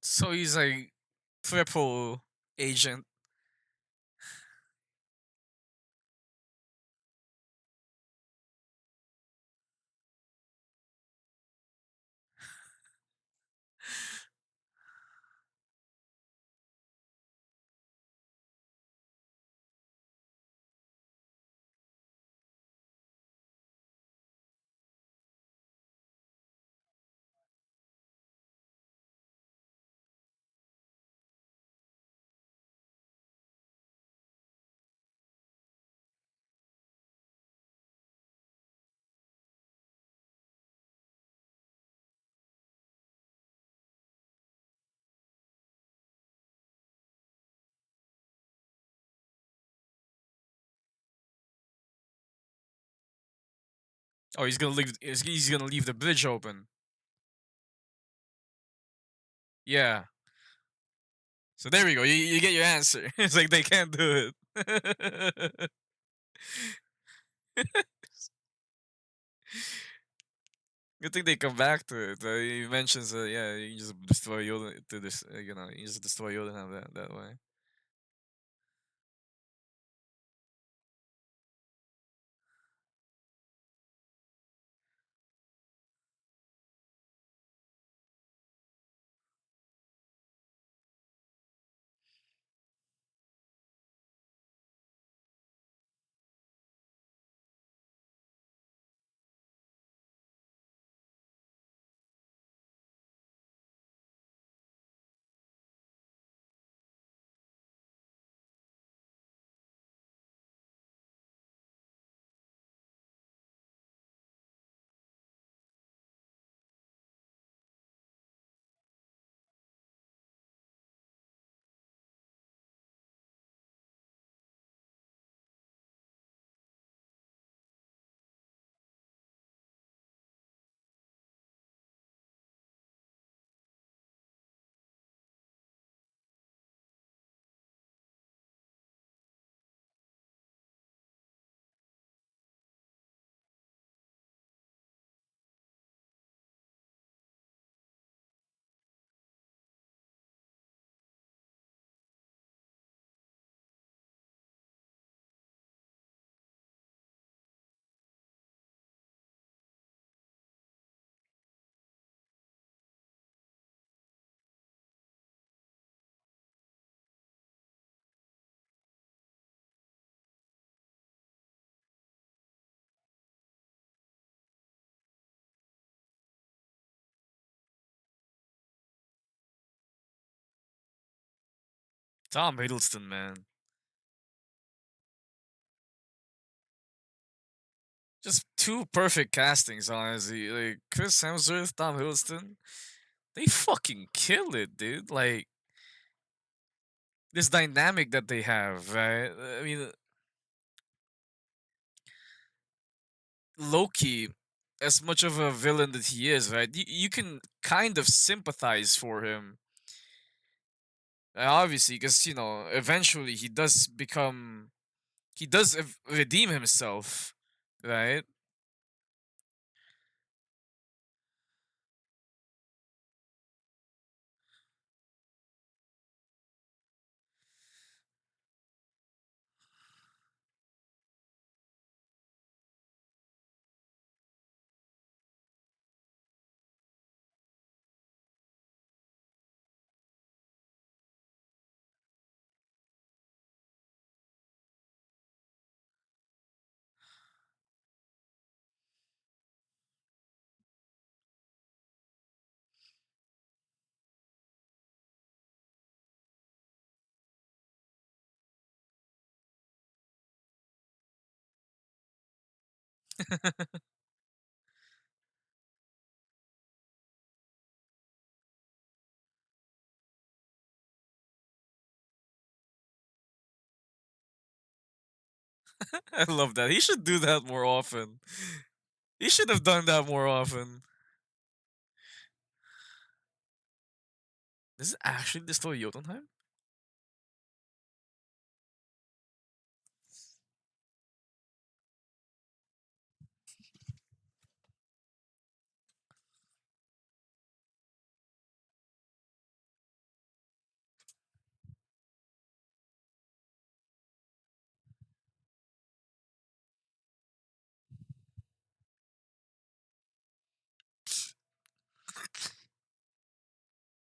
Speaker 1: So he's like triple agent. Oh, he's gonna leave the bridge open. Yeah. So there we go. You get your answer. It's like they can't do it. Good thing they come back to it. He mentions, yeah, you can just destroy Yoda to this, you just destroy Yoda now that way. Tom Hiddleston, man. Just two perfect castings, honestly. Like Chris Hemsworth, Tom Hiddleston, they fucking kill it, dude. Like this dynamic that they have, right? I mean, Loki, as much of a villain that he is, right? You can kind of sympathize for him, obviously, because eventually he does redeem himself, right? I love that. He should do that more often. He should have done that more often. This is actually the story of Jotunheim?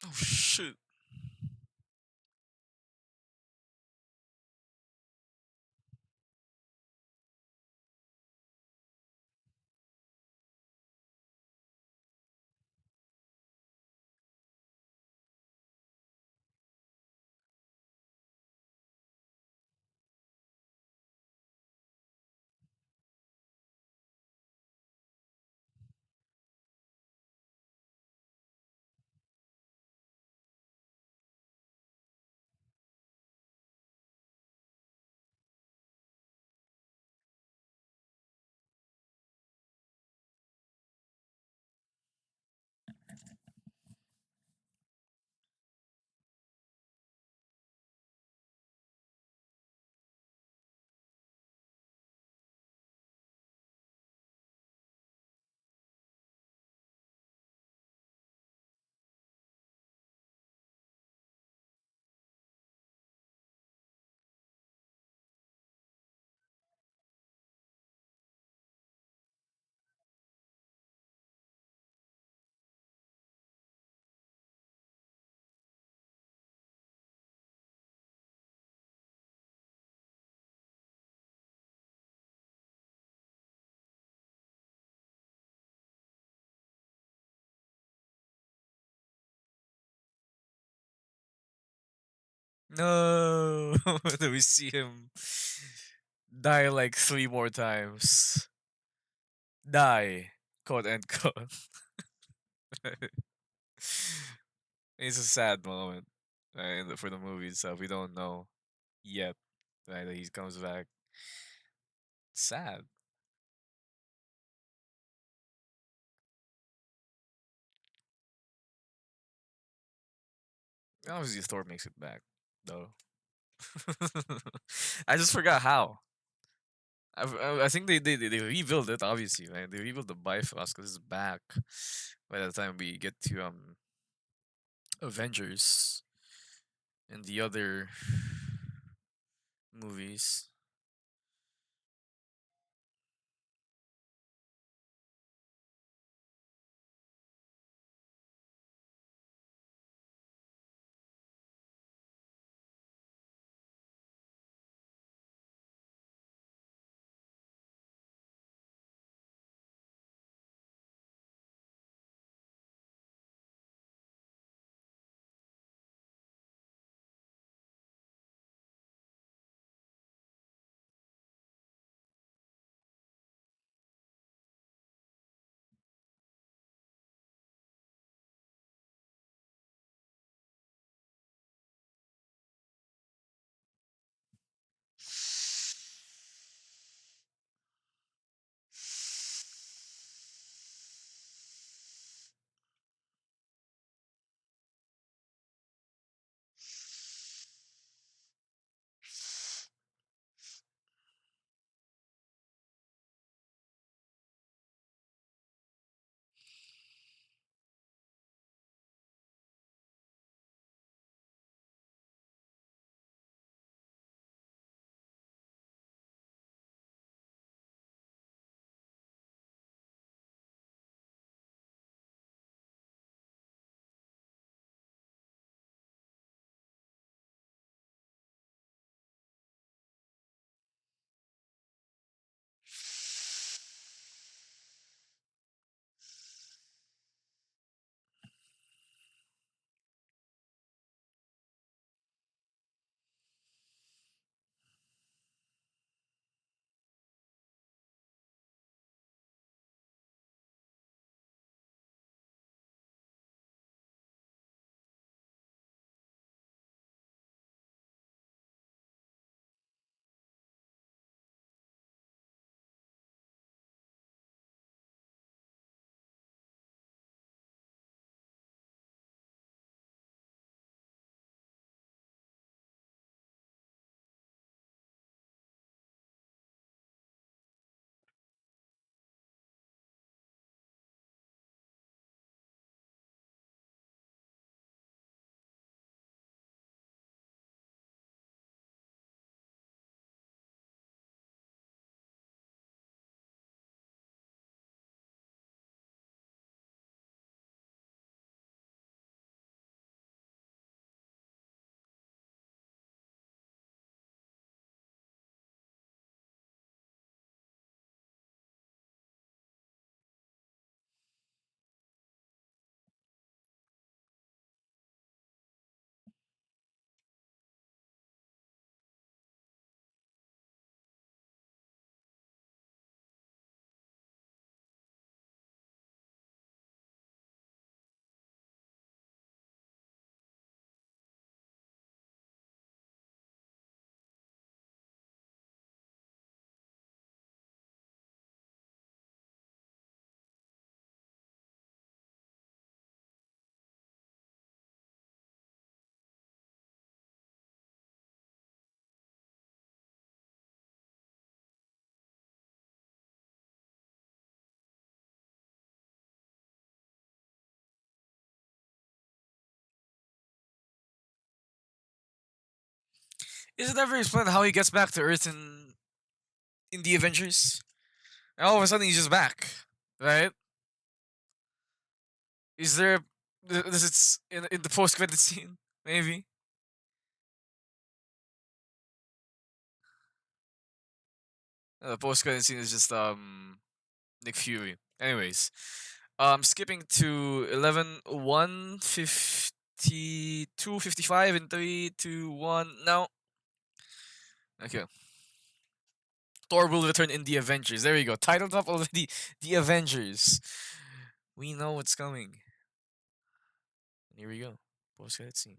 Speaker 1: Oh shit. No. Then we see him die like three more times. Die. Quote unquote. It's a sad moment, right? For the movie itself. We don't know yet, right? That he comes back. Sad. Obviously, Thor makes it back, though. I just forgot how. I think they rebuild it, obviously, right? They rebuild the Bifrost because it's back by the time we get to Avengers and the other movies. Is it ever explained how he gets back to Earth in the Avengers? And all of a sudden he's just back, right? Is there? Does it's in the post credit scene? Maybe the post credit scene is just Nick Fury. Anyways, skipping to 11:1:52:55 in 3, 2, 1. Now, okay. Thor will return in the Avengers. There we go. Titled up already. The Avengers. We know what's coming. Here we go. Post credit scene.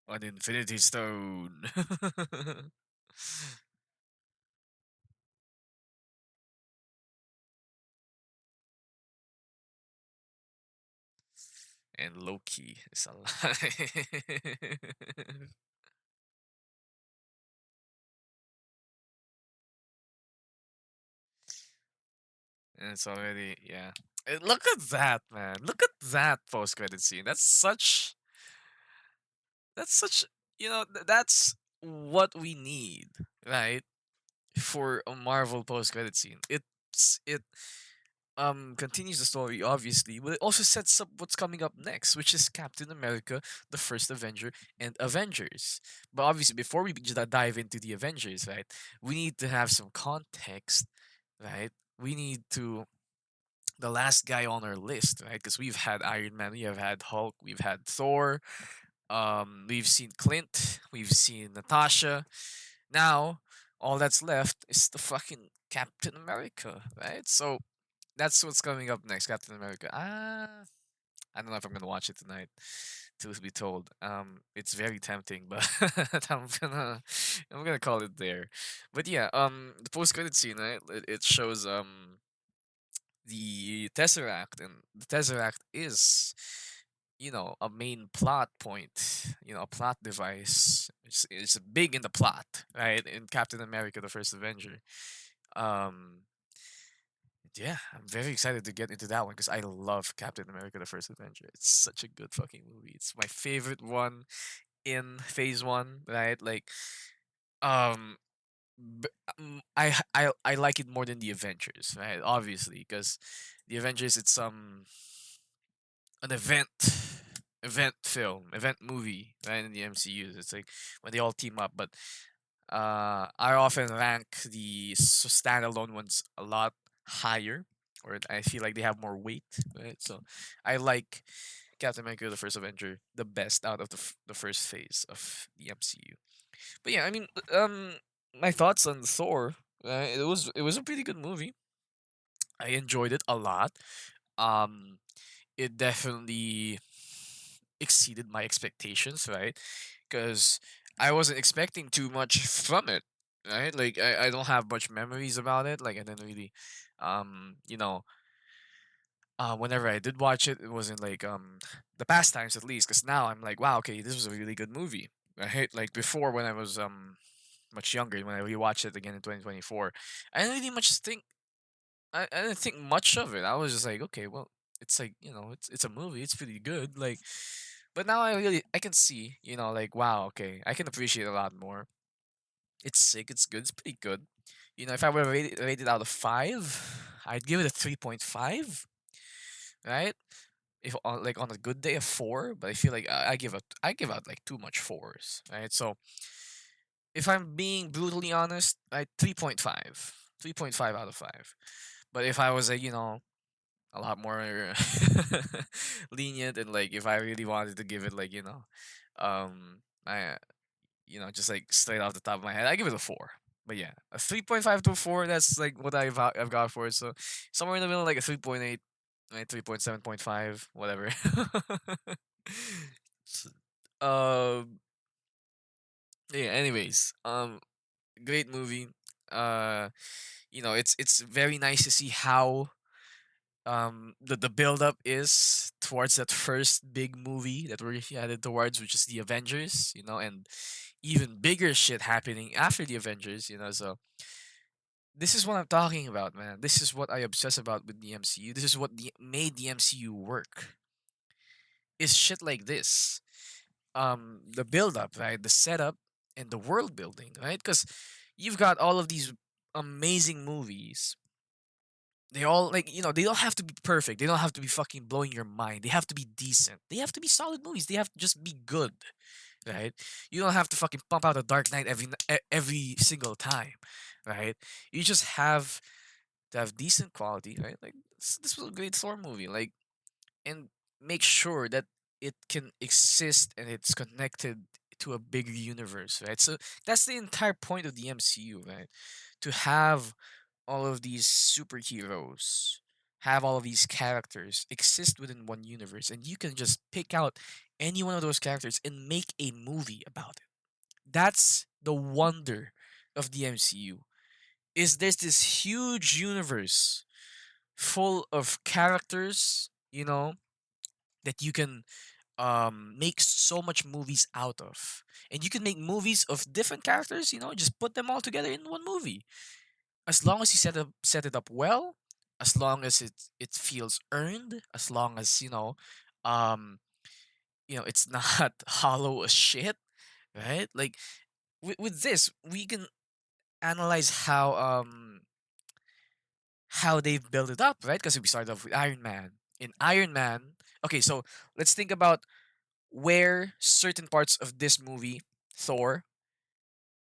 Speaker 1: An Infinity Stone. And Loki is alive. And it's already, yeah. Look at that, man. Look at that post credit scene. That's such, that's what we need, right? For a Marvel post credit scene. It continues the story obviously, but it also sets up what's coming up next, which is Captain America, the First Avenger, and Avengers. But obviously, before we dive into the Avengers, right, we need to have some context, right? We need to the last guy on our list, right? Because we've had Iron Man, we have had Hulk, we've had Thor, we've seen Clint, we've seen Natasha. Now, all that's left is the fucking Captain America, right? So that's what's coming up next, Captain America. I don't know if I'm gonna watch it tonight. Truth be told, it's very tempting, but I'm gonna, I'm gonna call it there. But yeah, the post credit scene, right? It shows the Tesseract, and the Tesseract is, a main plot point, a plot device. It's big in the plot, right? In Captain America: The First Avenger. Um, yeah, I'm very excited to get into that one because I love Captain America: The First Avenger. It's such a good fucking movie. It's my favorite one in Phase One, right? Like, um, I like it more than the Avengers, right? Obviously, because the Avengers, it's an event film, event movie, right? In the MCU, it's like when they all team up. But I often rank the standalone ones a lot higher, or I feel like they have more weight, right? So I like Captain America: The First Avenger the best out of the first phase of the MCU. But yeah, I mean, my thoughts on Thor. It was a pretty good movie. I enjoyed it a lot. Um, it definitely exceeded my expectations, right? Because I wasn't expecting too much from it, right? Like I don't have much memories about it. Like I didn't really, you know, whenever I did watch it, it wasn't like the past times at least. Because now I'm like, wow, okay, this was a really good movie, right? Like before when I was much younger, when I rewatched it again in 2024, I didn't really much think. I didn't think much of it. I was just like, okay, well, it's like it's a movie. It's pretty good. Like, but now I can see, like wow, okay, I can appreciate it a lot more. It's sick. It's good. It's pretty good. If I were to rate it out of 5, I'd give it a 3.5. Right? if on like on a good day a four, but I feel like I give out like too much fours, right? So if I'm being brutally honest, I 3.5. 3.5 out of 5. But if I was a, a lot more lenient, and like if I really wanted to give it like, I just like straight off the top of my head, I give it a 4. But yeah, a 3.5 to a 4, that's like what I've got for it. So somewhere in the middle, like a 3.8, like 3.7.5, whatever. S- um yeah, anyways, great movie. Uh it's very nice to see how the build up is towards that first big movie that we're headed towards, which is the Avengers, and even bigger shit happening after the Avengers. So this is what I'm talking about, man. This is what I obsess about with the MCU. This is what made the MCU work. Is shit like this. The build up, right? The setup and the world building, right? Because you've got all of these amazing movies. They all, like, they don't have to be perfect. They don't have to be fucking blowing your mind. They have to be decent. They have to be solid movies. They have to just be good, right? You don't have to fucking pump out a Dark Knight every single time, right? You just have to have decent quality, right? Like this was a great Thor movie, like, and make sure that it can exist and it's connected to a bigger universe, right? So that's the entire point of the MCU, right? To have all of these superheroes, have all of these characters exist within one universe, and you can just pick out any one of those characters and make a movie about it. That's the wonder of the MCU. Is there's this huge universe full of characters, that you can make so much movies out of. And you can make movies of different characters, just put them all together in one movie. As long as you set it up well, as long as it feels earned, as long as um it's not hollow as shit, right? Like with this, we can analyze how they've built it up, right? Because we started off with Iron Man. In Iron Man, okay, so let's think about where certain parts of this movie, Thor,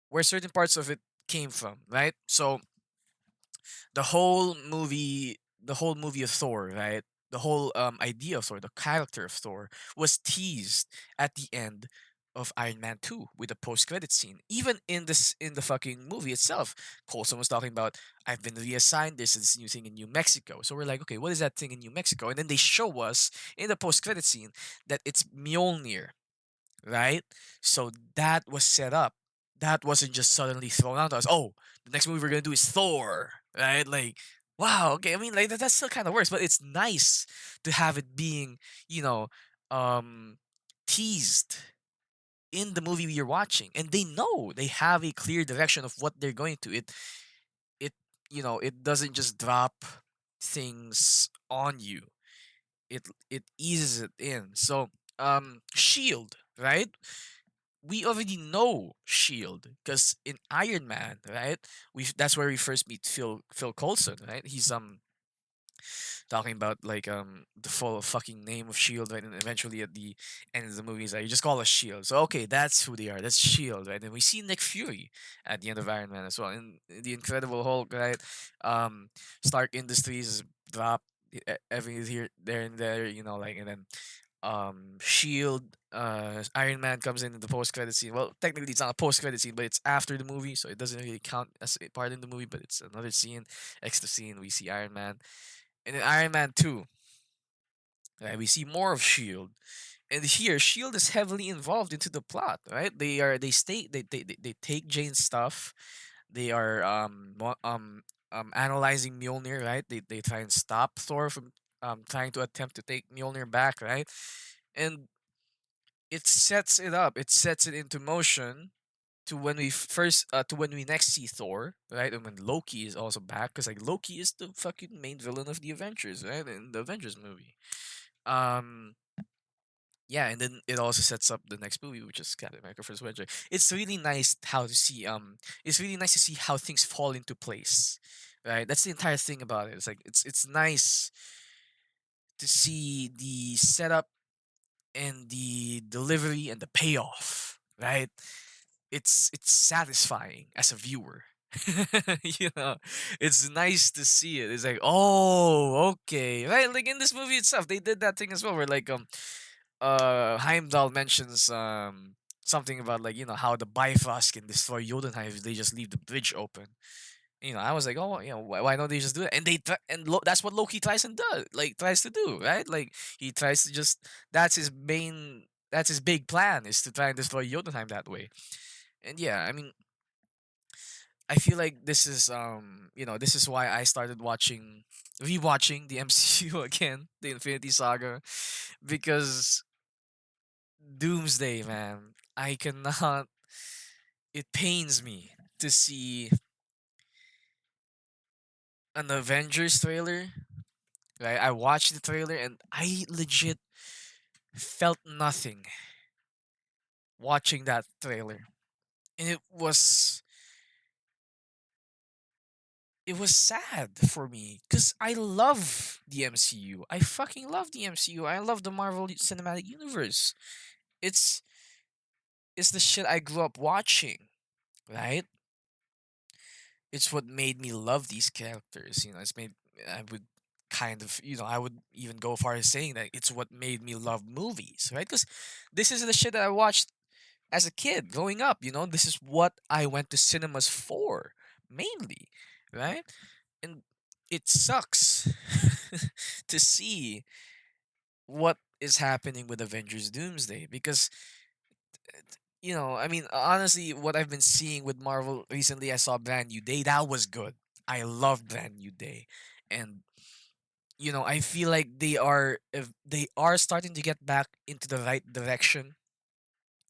Speaker 1: where certain parts of it came from, right? So the whole movie of Thor, right? The whole idea of Thor, the character of Thor, was teased at the end of Iron Man 2 with a post-credit scene. Even in the fucking movie itself, Coulson was talking about, I've been reassigned, there's this new thing in New Mexico. So we're like, okay, what is that thing in New Mexico? And then they show us in the post-credit scene that it's Mjolnir, right? So that was set up. That wasn't just suddenly thrown out to us. Oh, the next movie we're gonna do is Thor, right? Like, wow, okay. I mean, like that still kind of works, but it's nice to have it being, you know, um, teased in the movie you're watching, and they know they have a clear direction of what they're going to. It, it doesn't just drop things on you. It eases it in. So, Shield, right? We already know Shield because in Iron Man, right? We That's where we first meet Phil Coulson, right? He's talking about like the full fucking name of Shield, right? And eventually at the end of the movie, he's like, you just call us Shield. So okay, that's who they are. That's Shield, right? And we see Nick Fury at the end of Iron Man as well. And the Incredible Hulk, right? Stark Industries drop every here, there, and there, like, and then Shield, Iron Man comes in the post credit scene. Well, technically it's not a post credit scene, but it's after the movie, so it doesn't really count as a part in the movie, but it's another scene, extra scene. We see Iron Man. And in Iron Man 2, right, we see more of Shield. And here Shield is heavily involved into the plot, right? They take Jane's stuff. They are analyzing Mjolnir, right? They try and stop Thor from trying to attempt to take Mjolnir back, right? And it sets it up. It sets it into motion to when we next see Thor, right? And when Loki is also back, because like Loki is the fucking main villain of the Avengers, right? In the Avengers movie. Um yeah, and then it also sets up the next movie, which is Captain America First Avenger. It's really nice to see how things fall into place. Right? That's the entire thing about it. It's like it's nice to see the setup and the delivery and the payoff, right? It's satisfying as a viewer. you know, it's nice to see it. It's like, oh, okay, right? Like in this movie itself, they did that thing as well, where like Heimdall mentions something about like how the Bifrost can destroy Jotunheim if they just leave the bridge open. I was like, oh, why don't they just do it? And that's what Loki tries to do, right? Like he tries to just that's his big plan is to try and destroy Jotunheim that way. And yeah, I mean, I feel like this is why I started rewatching the MCU again, the Infinity Saga, because Doomsday, man, I cannot. It pains me to see an Avengers trailer. Right, I watched the trailer and I legit felt nothing watching that trailer, and it was sad for me because I love the MCU. I fucking love the MCU. I love the Marvel Cinematic Universe. It's it's the shit I grew up watching, right? It's what made me love these characters. It's made I would I would even go far as saying that it's what made me love movies, right? Because this is the shit that I watched as a kid growing up. This is what I went to cinemas for mainly, right? And it sucks to see what is happening with Avengers Doomsday because I mean, honestly, what I've been seeing with Marvel recently, I saw Brand New Day. That was good. I love Brand New Day, and I feel like if they are starting to get back into the right direction.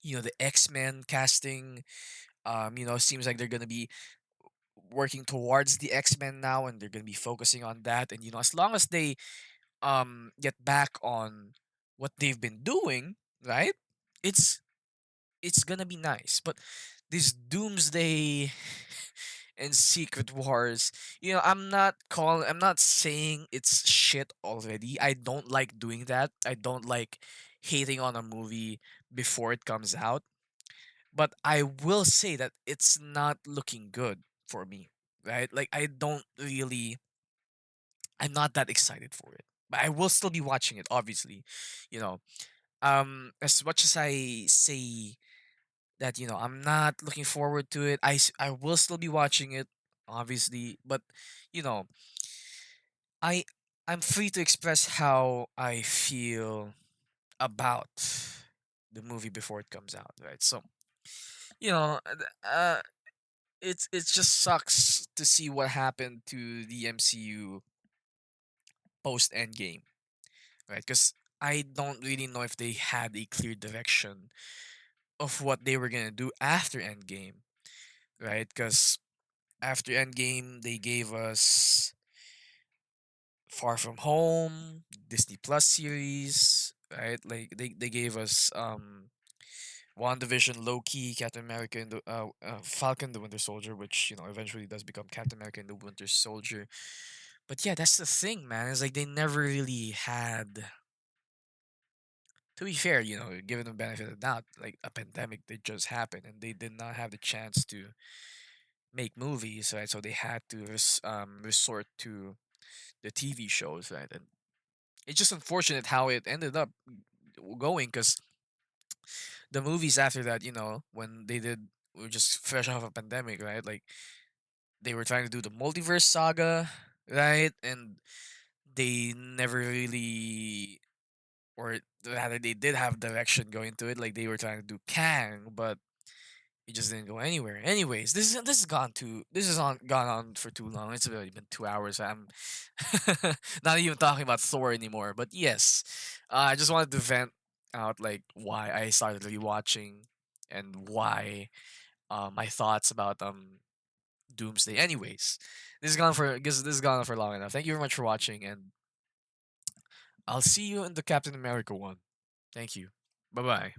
Speaker 1: The X Men casting, seems like they're gonna be working towards the X Men now, and they're gonna be focusing on that. And as long as they get back on what they've been doing, right? It's it's gonna be nice. But this Doomsday and Secret Wars, I'm not saying it's shit already. I don't like doing that. I don't like hating on a movie before it comes out. But I will say that it's not looking good for me, right? Like I'm not that excited for it. But I will still be watching it, obviously. You know, as much as I say that I'm not looking forward to it, I will still be watching it, obviously. But you know, I I'm free to express how I feel about the movie before it comes out, right? So you know, it just sucks to see what happened to the MCU post Endgame, right? Because I don't really know if they had a clear direction of what they were gonna do after Endgame, right? Because after Endgame, they gave us Far From Home, Disney Plus series, right? Like they gave us WandaVision, Loki, Captain America, and the Falcon, the Winter Soldier, which eventually does become Captain America and the Winter Soldier. But yeah, that's the thing, man. It's like they never really had. To be fair, given the benefit of the doubt, like a pandemic did just happen, and they did not have the chance to make movies, right? So they had to resort to the TV shows, right? And it's just unfortunate how it ended up going, because the movies after that, when they did were just fresh off a pandemic, right? Like they were trying to do the multiverse saga, right? And they never really, or rather, they did have direction going to it. Like they were trying to do Kang, but it just didn't go anywhere. Anyways, this is on gone on for too long. It's already been 2 hours. I'm not even talking about Thor anymore. But yes, I just wanted to vent out like why I started rewatching and why my thoughts about Doomsday. Anyways, this is gone on for long enough. Thank you very much for watching, and I'll see you in the Captain America one. Thank you. Bye bye.